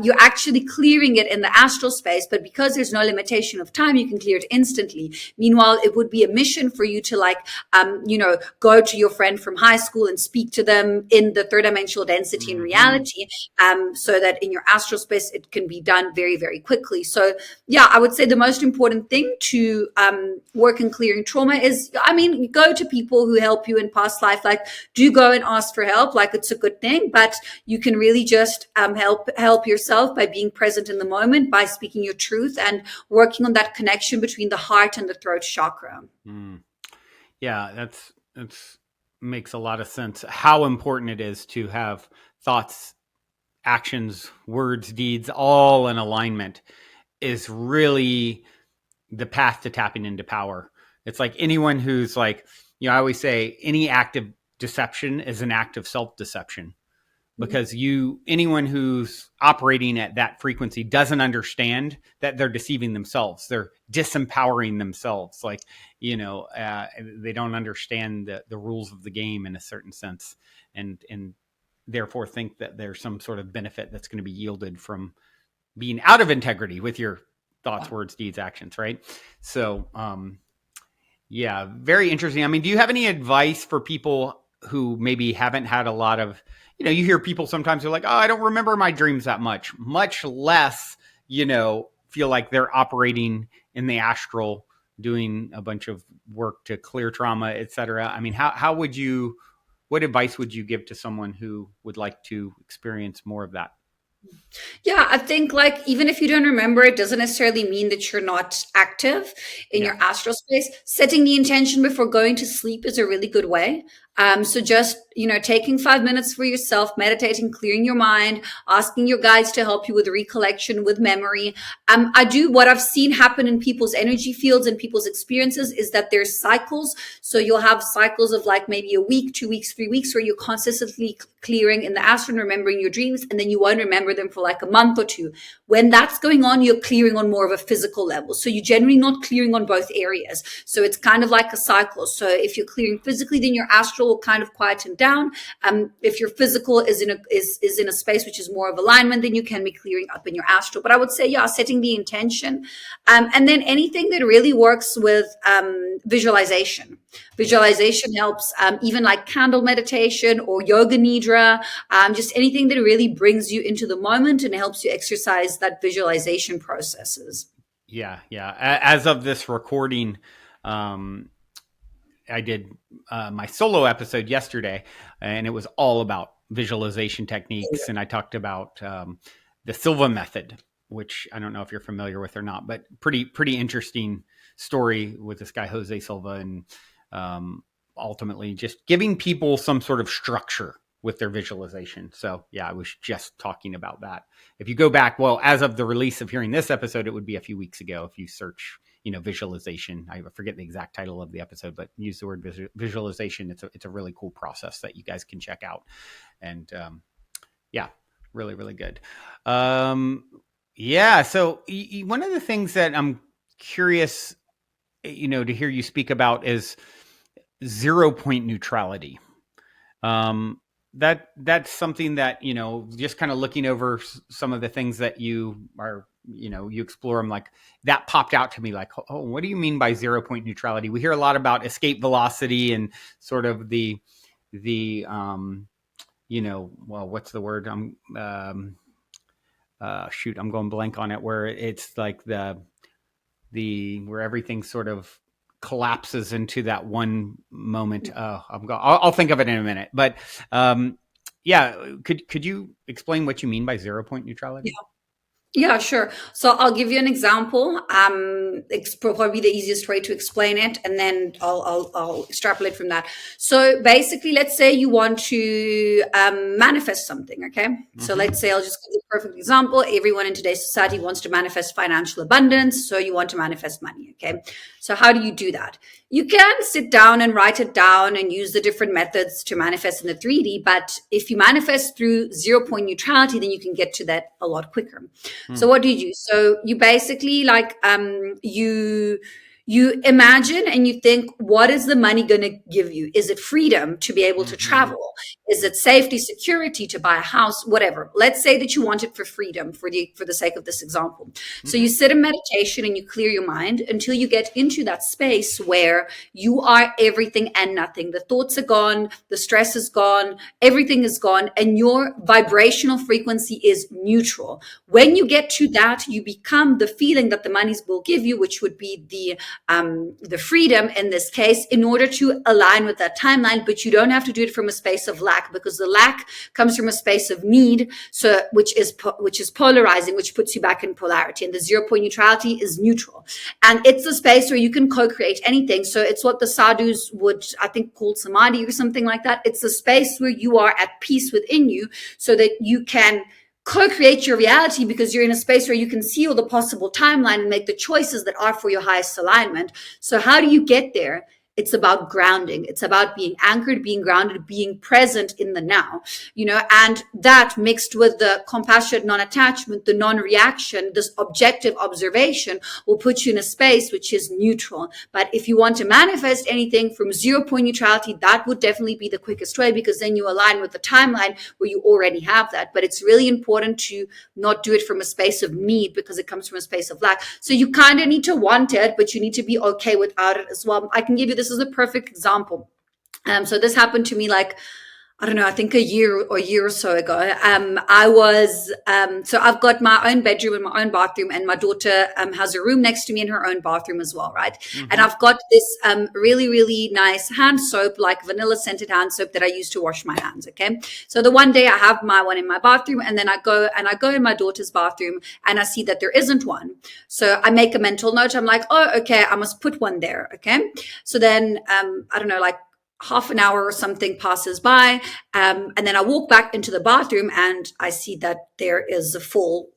you're actually clearing it in the astral space. But because there's no limitation of time, you can clear it instantly. Meanwhile, it would be a mission for you to go to your friend from high school and speak to them in the third dimensional density and reality, so that in your astral space, it can be done very, very quickly. So yeah, I would say the most important thing to work in clearing trauma is, go to people who help you in past life. Like, do go and ask for help. Like, it's a good thing, but you can really just help yourself by being present in the moment, by speaking your truth and working on that connection between the heart and the throat chakra. Yeah, that's makes a lot of sense. How important it is to have thoughts, actions, words, deeds, all in alignment is really the path to tapping into power. It's like anyone who's like, I always say any act of deception is an act of self-deception, because anyone who's operating at that frequency doesn't understand that they're deceiving themselves. They're disempowering themselves. Like, they don't understand the rules of the game in a certain sense, and therefore think that there's some sort of benefit that's going to be yielded from being out of integrity with your thoughts, words, deeds, actions, right? So, yeah, very interesting. Do you have any advice for people who maybe haven't had a lot of, you hear people sometimes they're like, oh, I don't remember my dreams that much less, feel like they're operating in the astral, doing a bunch of work to clear trauma, et cetera. What advice would you give to someone who would like to experience more of that? Yeah, I think, like, even if you don't remember, it doesn't necessarily mean that you're not active in your astral space. Setting the intention before going to sleep is a really good way. So just, taking 5 minutes for yourself, meditating, clearing your mind, asking your guides to help you with recollection, with memory. What I've seen happen in people's energy fields and people's experiences is that there's cycles. So you'll have cycles of like maybe a week, 2 weeks, 3 weeks, where you're consistently clearing in the astral and remembering your dreams, and then you won't remember them for like a month or two. When that's going on, you're clearing on more of a physical level. So you're generally not clearing on both areas. So it's kind of like a cycle. So if you're clearing physically, then your astral will kind of quieten down. If your physical is in a space which is more of alignment, then you can be clearing up in your astral. But I would say, setting the intention, and then anything that really works with visualization. Visualization helps, even like candle meditation or yoga nidra, just anything that really brings you into the moment and helps you exercise that visualization processes. Yeah. As of this recording, I did my solo episode yesterday, and it was all about visualization techniques. And I talked about the Silva method, which I don't know if you're familiar with or not, but pretty interesting story with this guy, Jose Silva, and ultimately just giving people some sort of structure with their visualization. So yeah, I was just talking about that. If you go back, well, as of the release of hearing this episode, it would be a few weeks ago. If you search, visualization, I forget the exact title of the episode, but use the word visualization. It's a really cool process that you guys can check out. And yeah, really, really good. Yeah. So one of the things that I'm curious, to hear you speak about is 0 point neutrality. that's something that, just kind of looking over some of the things that you are, you explore them, like that popped out to me, like, oh, what do you mean by 0 point neutrality? We hear a lot about escape velocity and sort of the well, what's the word? Shoot, I'm going blank on it, where it's like the where everything sort of collapses into that one moment. Oh, I'll think of it in a minute. But yeah, could you explain what you mean by 0 point neutrality? Yeah, sure. So I'll give you an example. It's probably the easiest way to explain it, and then I'll extrapolate from that. So basically, let's say you want to manifest something. Okay. So Mm-hmm. let's say I'll just give you a perfect example. Everyone in today's society wants to manifest financial abundance. So you want to manifest money. Okay. So how do you do that? You can sit down and write it down and use the different methods to manifest in the 3D. But if you manifest through 0 point neutrality, then you can get to that a lot quicker. So what do you do? So you basically like you imagine and you think, what is the money going to give you? Is it freedom to be able to Mm-hmm. travel? Is it safety, security to buy a house? Whatever. Let's say that you want it for freedom for the sake of this example. So you Mm-hmm. sit in meditation and you clear your mind until you get into that space where you are everything and nothing. The thoughts are gone, the stress is gone, everything is gone, and your vibrational frequency is neutral. When you get to that, you become the feeling that the monies will give you, which would be the freedom in this case, in order to align with that timeline. But you don't have to do it from a space of lack, because the lack comes from a space of need. So which is polarizing, which puts you back in polarity. And the 0 point neutrality is neutral, and it's the space where you can co-create anything. So it's what the sadhus would, I think, call samadhi or something like that. It's the space where you are at peace within you, so that you can co-create your reality, because you're in a space where you can see all the possible timeline and make the choices that are for your highest alignment. So how do you get there? It's about grounding. It's about being anchored, being grounded, being present in the now, and that mixed with the compassionate non-attachment, the non-reaction, this objective observation will put you in a space which is neutral. But if you want to manifest anything from 0 point neutrality, that would definitely be the quickest way, because then you align with the timeline where you already have that. But it's really important to not do it from a space of need, because it comes from a space of lack. So you kind of need to want it, but you need to be okay without it as well. I can give you, this is a perfect example. So this happened to me, like, I don't know, I think a year or so ago. So I've got my own bedroom and my own bathroom, and my daughter has a room next to me in her own bathroom as well, right? And Mm-hmm. I've got this really, really nice hand soap, like vanilla scented hand soap, that I use to wash my hands. Okay. So the one day I have my one in my bathroom, and then I go in my daughter's bathroom and I see that there isn't one. So I make a mental note. I'm like, oh, okay, I must put one there. Okay. So then, I don't know, like half an hour or something passes by. And then I walk back into the bathroom and I see that there is a full,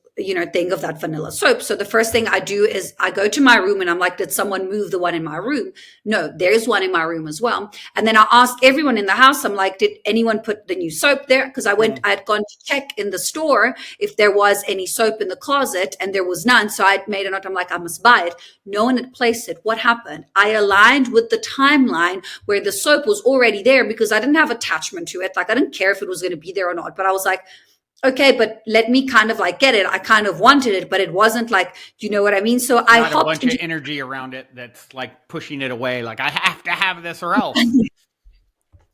thing of that vanilla soap. So the first thing I do is I go to my room and I'm like, did someone move the one in my room? No, there's one in my room as well. And then I ask everyone in the house, I'm like, did anyone put the new soap there? Because I had gone to check in the store if there was any soap in the closet, and there was none. So I made a note. I'm like, I must buy it. No one had placed it. What happened? I aligned with the timeline where the soap was already there, because I didn't have attachment to it. Like, I didn't care if it was going to be there or not, but I was like, okay, but let me kind of like get it. I kind of wanted it, but it wasn't like, you know what I mean? So I Not a hopped bunch of into energy around it that's like pushing it away, like I have to have this or else.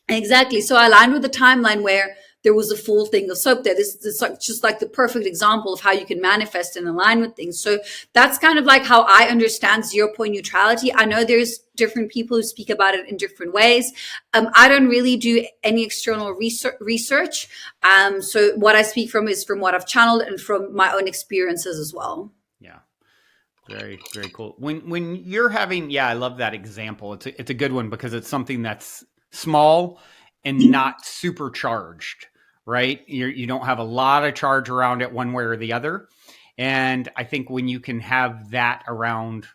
Exactly. So I aligned with the timeline where there was a full thing of soap there. This is just like the perfect example of how you can manifest and align with things. So that's kind of like how I understand 0 point neutrality. I know there's different people who speak about it in different ways. I don't really do any external research. So what I speak from is from what I've channeled and from my own experiences as well. Yeah. Very, very cool. When you're having, yeah, I love that example. It's a good one, because it's something that's small and not supercharged, right? You don't have a lot of charge around it one way or the other. And I think when you can have that around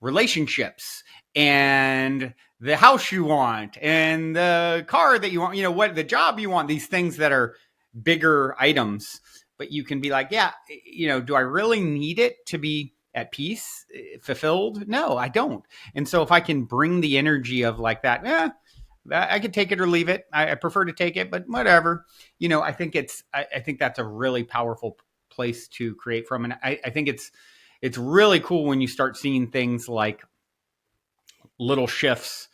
relationships and the house you want and the car that you want, what the job you want, these things that are bigger items, but you can be like, yeah, do I really need it to be at peace, fulfilled? No, I don't. And so if I can bring the energy of like that, I could take it or leave it. I prefer to take it, but whatever. I think I think that's a really powerful place to create from, and I think it's really cool when you start seeing things like little shifts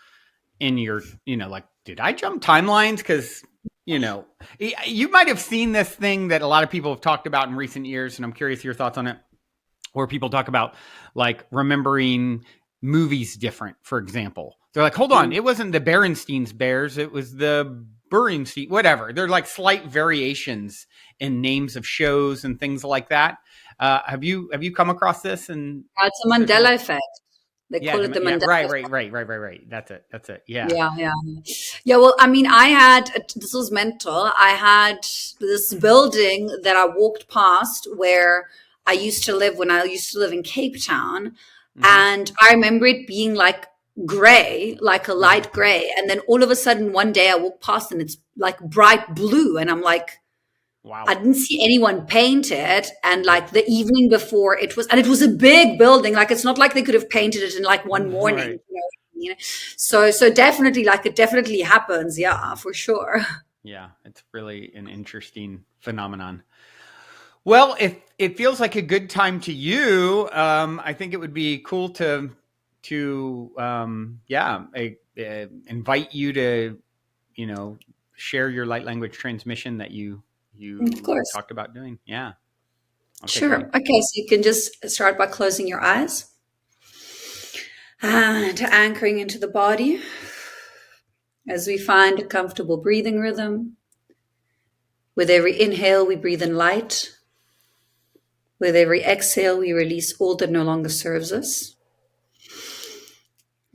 in your, like, did I jump timelines? Because you might have seen this thing that a lot of people have talked about in recent years, and I'm curious your thoughts on it, where people talk about like remembering movies different. For example, they're like, hold on, it wasn't the Berenstein's Bears, it was the Berenstein, whatever. They're like slight variations in names of shows and things like that. Have you come across this? And It's a Mandela effect. They yeah, call it the yeah, Mandela right, effect. right. That's it. Yeah. Yeah, yeah. Yeah, well, I mean, this was mental. I had this building that I walked past where I used to live when I used to live in Cape Town. Mm-hmm. And I remember it being like gray, like a Mm-hmm. light gray. And then all of a sudden, one day I walk past and it's like bright blue. And I'm like, I Wow. didn't see anyone paint it. And Yep. like the evening before and it was a big building. Like it's not like they could have painted it in like one morning, Right. you know. So definitely, like it definitely happens. Yeah, for sure. Yeah, it's really an interesting phenomenon. Well, if it feels like a good time to you, I think it would be cool to invite you to share your light language transmission that Of you course. talked about doing. Yeah. Okay, great. Sure. Okay, so you can just start by closing your eyes and anchoring into the body as we find a comfortable breathing rhythm. With every inhale, we breathe in light. With every exhale, we release all that no longer serves us.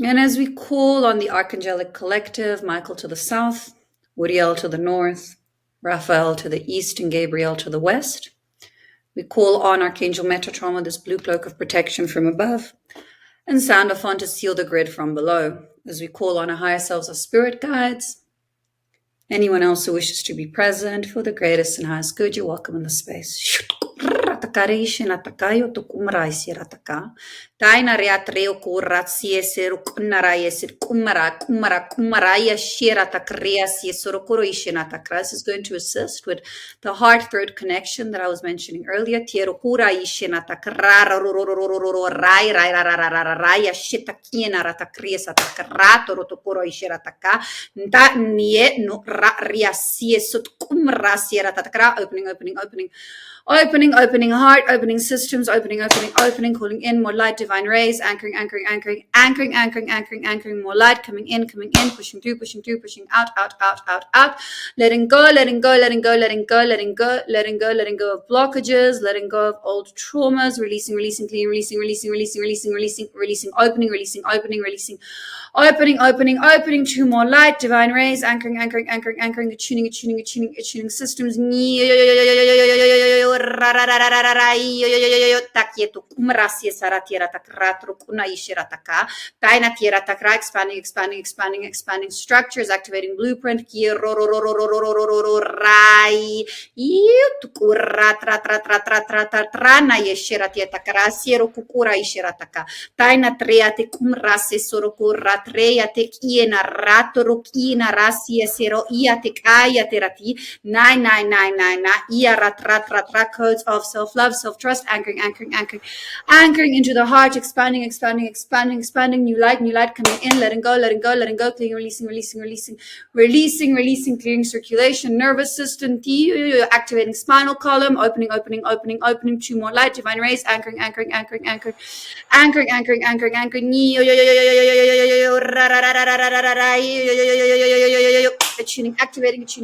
And as we call on the Archangelic Collective, Michael to the south, Uriel to the north, Raphael to the east, and Gabriel to the west, we call on Archangel Metatron with this blue cloak of protection from above, and Sandalphon to seal the grid from below, as we call on our higher selves, our spirit guides. Anyone else who wishes to be present for the greatest and highest good, you're welcome in the space. Taina reatreo kuratsie serukunaraye kumaraya shira takria sorokoro ishinataka. This is going to assist with the heart throat connection that I was mentioning earlier. Tierokura ishinataka rai raya shitakina ratakria satakarato rotokoro ishirataka. Nta nie no riasie sut kumrasie ratakara. Opening heart, opening systems, opening, calling in more light, divine rays, anchoring, more light, coming in, pushing through, out, letting go of blockages, letting go of old traumas, releasing, clean, releasing, opening to more light, divine rays, anchoring, the tuning systems. Expanding structures, activating blueprint. Taina treate kumrase sorokura treate kiena rato rokina rasia sero iate kaya terati 99999 ia rat codes of self-love, self-trust, anchoring into the heart, expanding, new light coming in, letting go, clearing, releasing, clearing circulation, nervous system, activating spinal column, opening, to more light, divine rays, anchoring, tuning, activating, more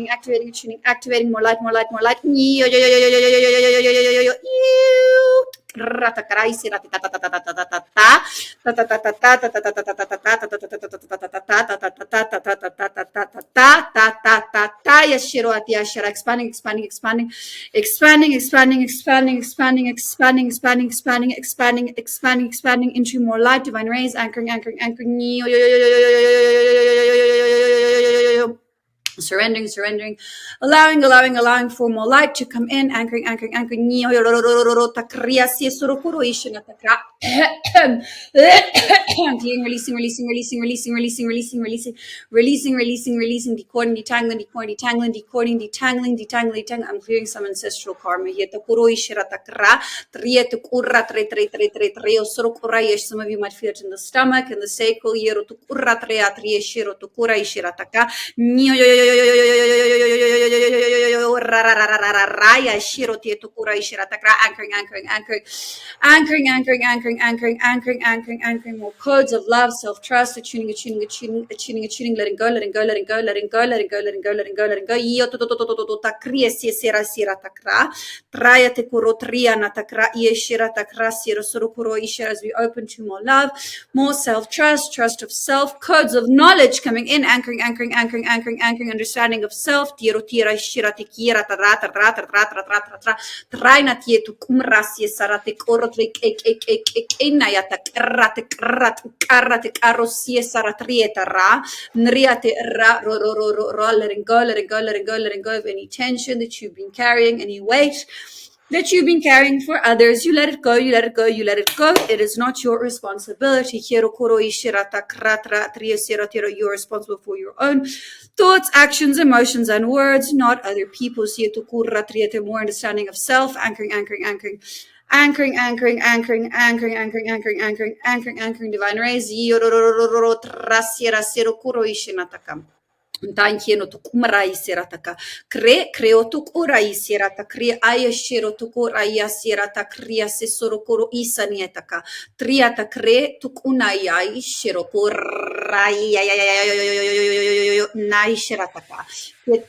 light. Expanding into more light, divine rays, anchoring. Surrendering, allowing for more light to come in, anchoring. Clearing, releasing, releasing, releasing, releasing, releasing, releasing, releasing, releasing, releasing, releasing, decoding, detangling, decoding, detangling, decoding, detangling, detangling, detangling. I'm clearing some ancestral karma here. Takuroi shiratakra, tria tukura, tre, tre, tre, tre, tre, osoro kurai. Some of you might feel it in the stomach, in the sacral, yero tukura, trea, tria, shiro, tukura, shirataka. Raya, shiro, tia, tukura, shiratakra, anchoring, anchoring, anchoring. Anchoring, anchoring, anchoring, anchoring, anchoring, anchoring, anchoring. More codes of love, self-trust, attuning, attuning, attuning, attuning, attuning, letting go, letting go, letting go, letting go, letting go, letting go, letting go, letting go. Io to takria si sera sira takra. Traya te kuro tria na takra ie shira takra sira soro kuro ishira as we open to more love, more self-trust, trust of self, codes of knowledge coming in, anchoring, anchoring, anchoring, anchoring, anchoring, understanding of self. Tiro tira shira te kira tara tara tara tara tara tara. Traina tietu kumrasi sarate korotrik nayata karate karosie saratrieta ra nriate ra ro letting go, letting go, letting go, letting go of any tension that you've been carrying, any weight that you've been carrying for others. You let it go, you let it go, you let it go. It is not your responsibility. You're responsible for your own thoughts, actions, emotions, and words, not other people's. More understanding of self, anchoring, anchoring, anchoring. Anchoring, anchoring, anchoring, anchoring, anchoring, anchoring, anchoring, anchoring, anchoring, divine rays. Tankieno tu kumrai sirataka creo tu kurai sirata kre ayashiro tu kurai sirata kria sesoro koro isanietaka triata kre tu kunai shiro kurai nai shirataka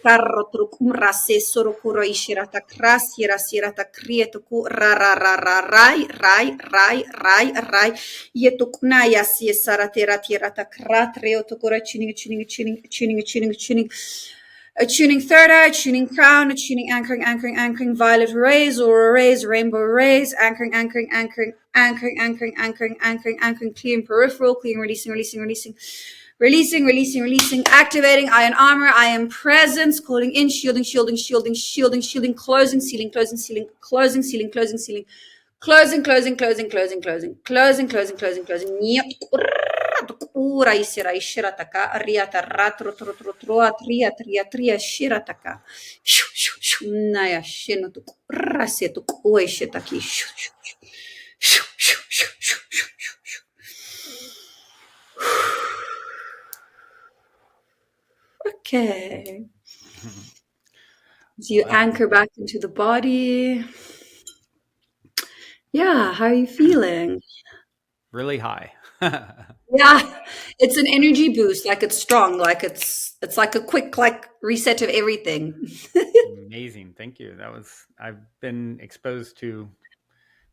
carro tu kumra sesoro koro ishirata krasira sirata krieto ku rai yetuknaya si saratera tirata kratreo to kora tuning third eye, tuning crown, tuning anchoring, anchoring, anchoring, violet rays, aurora rays, rainbow rays, anchoring, anchoring, anchoring, anchoring, anchoring, anchoring, anchoring, anchoring, clearing peripheral, clearing, releasing, releasing, releasing. Releasing, releasing, releasing, activating iron armor, iron presence, calling in, shielding, shielding, shielding, shielding, shielding, closing, sealing, closing, sealing, closing, sealing, closing, sealing, closing, closing, closing, closing, closing, closing, closing, closing, closing. Ura isira ishirataka, riata ratro tro tro tro atria tria tria shirataka. Shu shu shu naya shino tu rasia tu kueshitaki. Shu shu shu shu shu shu shu shu shu. Okay. So you Wow. anchor back into the body. Yeah, how are you feeling? Really high. Yeah, it's an energy boost, like it's strong, like it's like a quick like reset of everything. Amazing. Thank you. I've been exposed to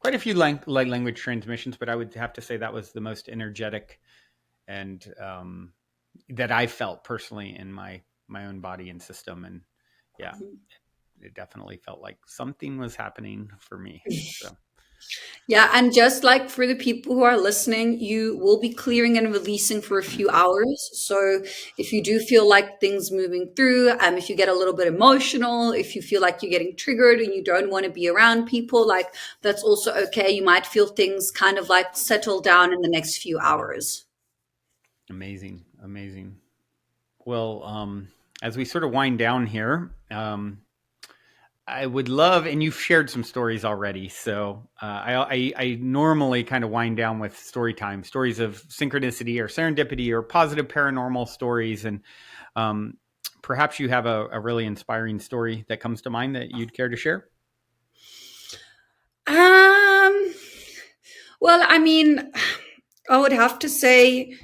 quite a few light language transmissions, but I would have to say that was the most energetic and that I felt personally in my own body and system. And yeah, it definitely felt like something was happening for me. So Yeah, and just like for the people who are listening, you will be clearing and releasing for a few hours. So if you do feel like things moving through, if you get a little bit emotional, if you feel like you're getting triggered and you don't want to be around people, like that's also okay. You might feel things kind of like settle down in the next few hours. amazing, amazing. Well, as we sort of wind down here, I would love, and you've shared some stories already. So I normally kind of wind down with story time, stories of synchronicity or serendipity or positive paranormal stories. And perhaps you have a really inspiring story that comes to mind that you'd care to share. Um, well, I mean, I would have to say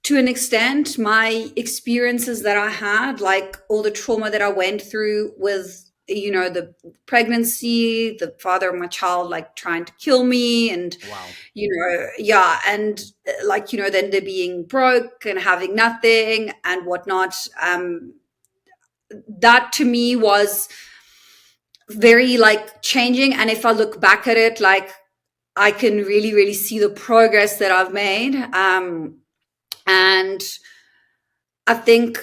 to an extent, my experiences that I had, like all the trauma that I went through with, the pregnancy, the father of my child, like trying to kill me, and, Wow. yeah. And like, then they're being broke and having nothing and whatnot. That to me was very like changing. And if I look back at it, like I can really, really see the progress that I've made. And I think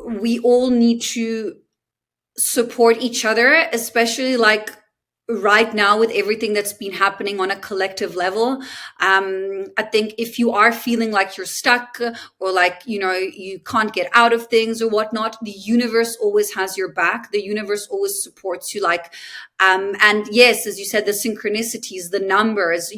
we all need to support each other, especially like right now with everything that's been happening on a collective level, I think if you are feeling like you're stuck, or like, you can't get out of things or whatnot, the universe always has your back. The universe always supports you. Like, and yes, as you said, the synchronicities, the numbers,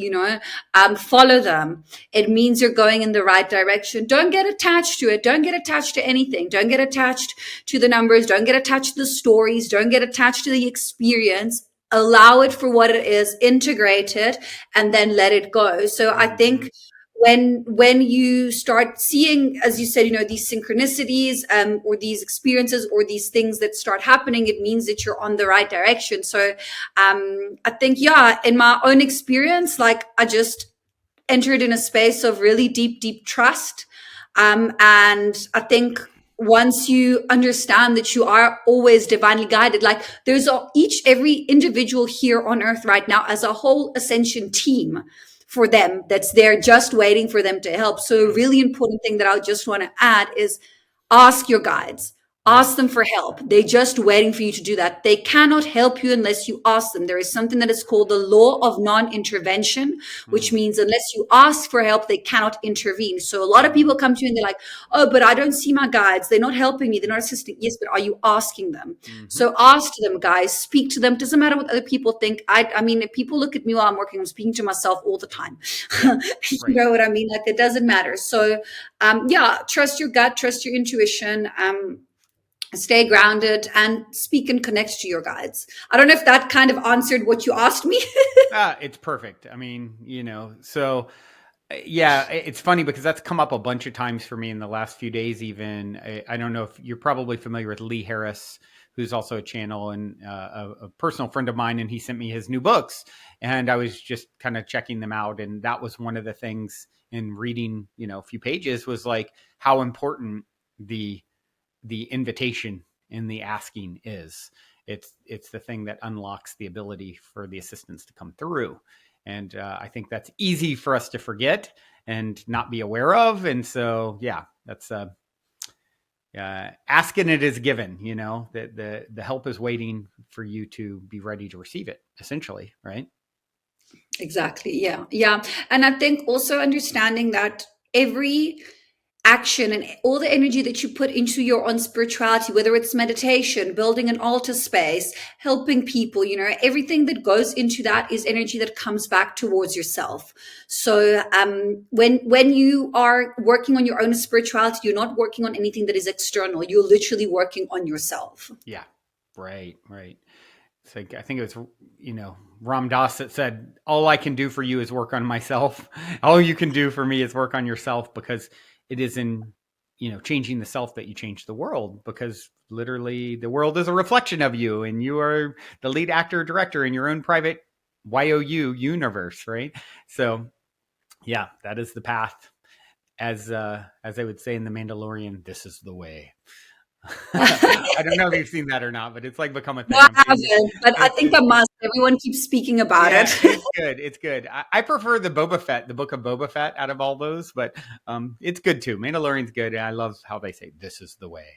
follow them. It means you're going in the right direction. Don't get attached to it. Don't get attached to anything. Don't get attached to the numbers. Don't get attached to the stories. Don't get attached to the experience. Allow it for what it is, integrate it, and then let it go. So I Mm-hmm. think when you start seeing, as you said, these synchronicities, or these experiences, or these things that start happening, it means that you're on the right direction. So I think, yeah, in my own experience, like, I just entered in a space of really deep, deep trust. And I think once you understand that you are always divinely guided, like, every individual here on earth right now as a whole ascension team for them that's there just waiting for them to help. So a really important thing that I just want to add is ask your guides. Yeah. Ask them for help. They're just waiting for you to do that. They cannot help you unless you ask them. There is something that is called the law of non-intervention, which Mm-hmm. means unless you ask for help, they cannot intervene. So a lot of people come to you and they're like, oh, but I don't see my guides. They're not helping me. They're not assisting. Yes, but are you asking them? Mm-hmm. So ask them, guys. Speak to them. Doesn't matter what other people think. I mean, if people look at me while I'm working, I'm speaking to myself all the time. Yeah. You Right. know what I mean? Like, it doesn't matter. So, yeah, trust your gut, trust your intuition. Stay grounded and speak and connect to your guides. I don't know if that kind of answered what you asked me. It's perfect. I mean, so yeah, it's funny because that's come up a bunch of times for me in the last few days. Even I don't know if you're probably familiar with Lee Harris, who's also a channel and a personal friend of mine, and he sent me his new books, and I was just kind of checking them out, and that was one of the things in reading, a few pages was like how important the invitation in the asking is. It's the thing that unlocks the ability for the assistance to come through, and I think that's easy for us to forget and not be aware of. And so, yeah, that's asking it is given. That the help is waiting for you to be ready to receive it. Essentially, right? Exactly. Yeah. Yeah. And I think also understanding that every action and all the energy that you put into your own spirituality, whether it's meditation, building an altar space, helping people, everything that goes into that is energy that comes back towards yourself. So when you are working on your own spirituality, you're not working on anything that is external. You're literally working on yourself. Yeah. Right. Right. So I think it was, Ram Dass that said, all I can do for you is work on myself. All you can do for me is work on yourself, because it is in, changing the self that you change the world, because literally the world is a reflection of you, and you are the lead actor or director in your own private YOU universe. Right. So yeah, that is the path. As I would say in The Mandalorian, this is the way. I don't know if you've seen that or not, but it's like become a No, thing. I I'm seeing haven't, but I think I must. Everyone keeps speaking about yeah, it. it's good. It's good. I prefer the book of Boba Fett out of all those, but it's good too. Mandalorian's good. And I love how they say this is the way.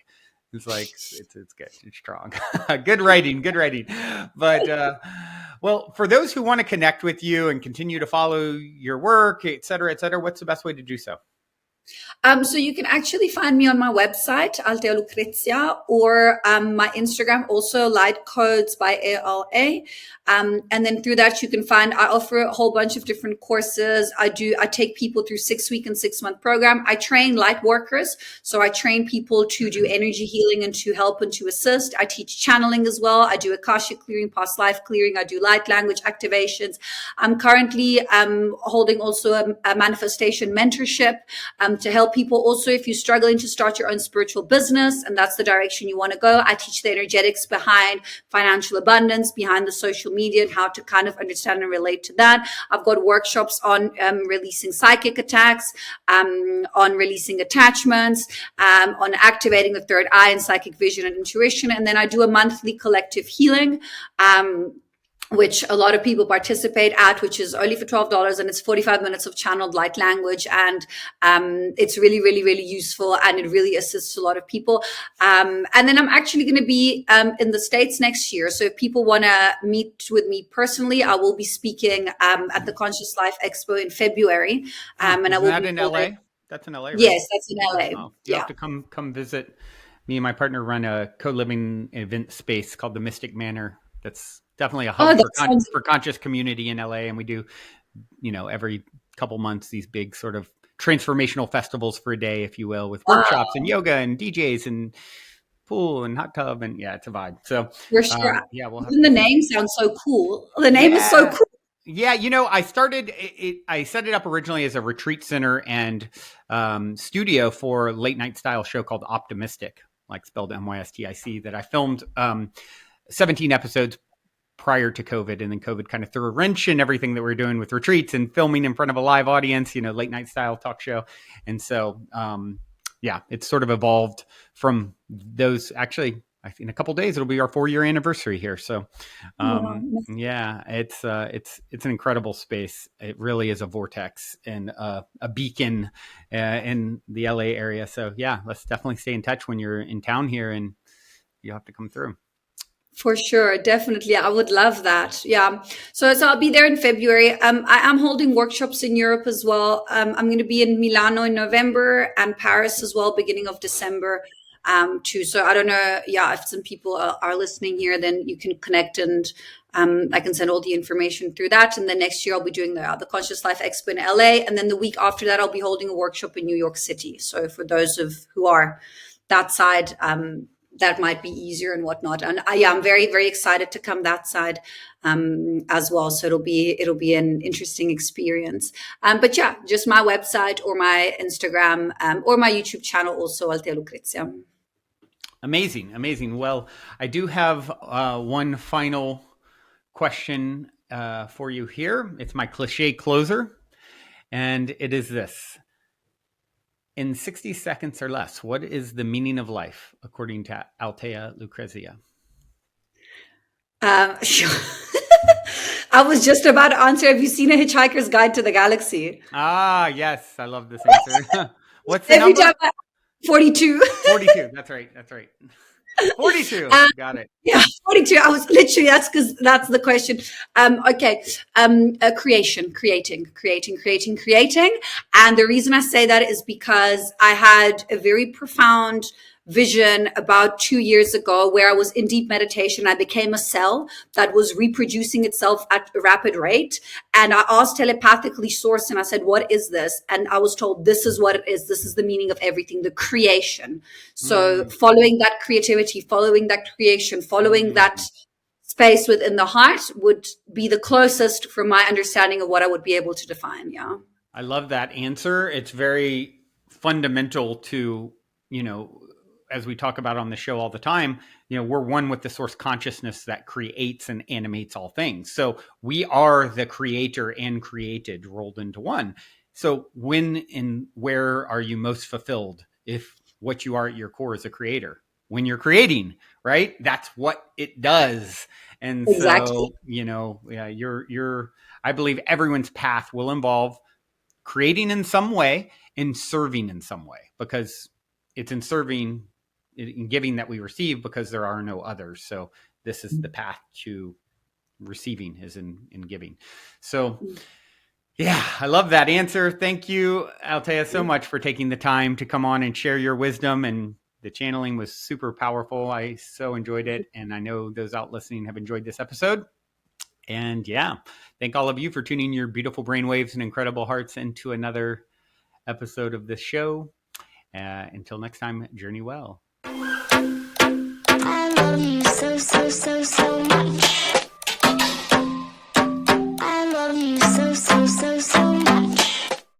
It's like it's good. It's strong. Good writing. Good writing. But well, for those who want to connect with you and continue to follow your work, et cetera, what's the best way to do so? So you can actually find me on my website, Althea Lucrezia, or my Instagram, also Light Codes by ALA. And then through that, you can find, I offer a whole bunch of different courses. I take people through 6-week and 6-month program. I train light workers. So I train people to do energy healing and to help and to assist. I teach channeling as well. I do Akashic clearing, past life clearing. I do light language activations. I'm currently holding also a manifestation mentorship to help people. Also, if you're struggling to start your own spiritual business and that's the direction you want to go, I teach the energetics behind financial abundance, behind the social media, and how to kind of understand and relate to that. I've got workshops on releasing psychic attacks, on releasing attachments, on activating the third eye and psychic vision and intuition. And then I do a monthly collective healing. which a lot of people participate at, which is only for $12, and it's 45 minutes of channeled light language, and it's really, really, really useful, and it really assists a lot of people. And then I'm actually going to be in the States next year, so if people want to meet with me personally, I will be speaking at the Conscious Life Expo in February, and I will that be in LA? That's in LA, right? Yes, that's in LA. Oh, you have Yeah. to come visit. Me and my partner run a co-living event space called the Mystic Manor. That's definitely a Oh, hub that sounds for conscious community in LA, and we do, every couple months these big sort of transformational festivals for a day, if you will, with wow, workshops and yoga and DJs and pool and hot tub, and yeah, it's a vibe. So for sure. yeah, we'll have Even to the see. name sounds so cool. The name is so Yeah. cool. Yeah, I started it. I set it up originally as a retreat center and studio for a late night style show called Optimistic, like spelled MYSTIC, that I filmed 17 episodes prior to COVID, and then COVID kind of threw a wrench in everything that we are doing with retreats and filming in front of a live audience, late night style talk show, and so yeah, it's sort of evolved from those. Actually, I think in a couple of days it'll be our 4-year anniversary here. So, Wow. yeah, it's an incredible space. It really is a vortex and a beacon in the LA area. So, yeah, let's definitely stay in touch when you're in town here, and you'll have to come through. For sure, definitely. I would love that. Yeah. So I'll be there in February. I am holding workshops in Europe as well. I'm going to be in Milano in November and Paris as well, beginning of December, too. So I don't know. Yeah, if some people are listening here, then you can connect, and I can send all the information through that. And then next year I'll be doing the Conscious Life Expo in LA, and then the week after that I'll be holding a workshop in New York City. So for those who are that side, that might be easier and whatnot. And I'm very, very excited to come that side as well. So it'll be an interesting experience. But yeah, just my website or my Instagram or my YouTube channel also, Althea Lucrezia. Amazing. Well, I do have one final question for you here. It's my cliche closer, and it is this. In 60 seconds or less, what is the meaning of life, according to Althea Lucrezia? Sure. I was just about to answer. Have you seen A Hitchhiker's Guide to the Galaxy? Ah, yes. I love this answer. What's the Every number? time 42. 42. That's right. 42. Got it. Yeah, 42. I was literally, that's the question. Okay. Creating. And the reason I say that is because I had a very profound vision about 2 years ago where I was in deep meditation. I became a cell that was reproducing itself at a rapid rate. And I asked telepathically source, and I said, what is this? And I was told, this is what it is. This is the meaning of everything, the creation. So following that creativity, following that creation, following that space within the heart would be the closest from my understanding of what I would be able to define. Yeah. I love that answer. It's very fundamental to, as we talk about on the show all the time, we're one with the source consciousness that creates and animates all things. So we are the creator and created rolled into one. So when and where are you most fulfilled if what you are at your core is a creator? When you're creating, right? That's what it does. And Exactly. so, I believe everyone's path will involve creating in some way and serving in some way, because it's in serving, in giving that we receive, because there are no others. So this is the path to receiving, is in giving. So yeah, I love that answer. Thank you, Althea, so much for taking the time to come on and share your wisdom. And the channeling was super powerful. I so enjoyed it. And I know those out listening have enjoyed this episode. And yeah, thank all of you for tuning your beautiful brainwaves and incredible hearts into another episode of this show. Until next time, journey well. I love you so much. I love you so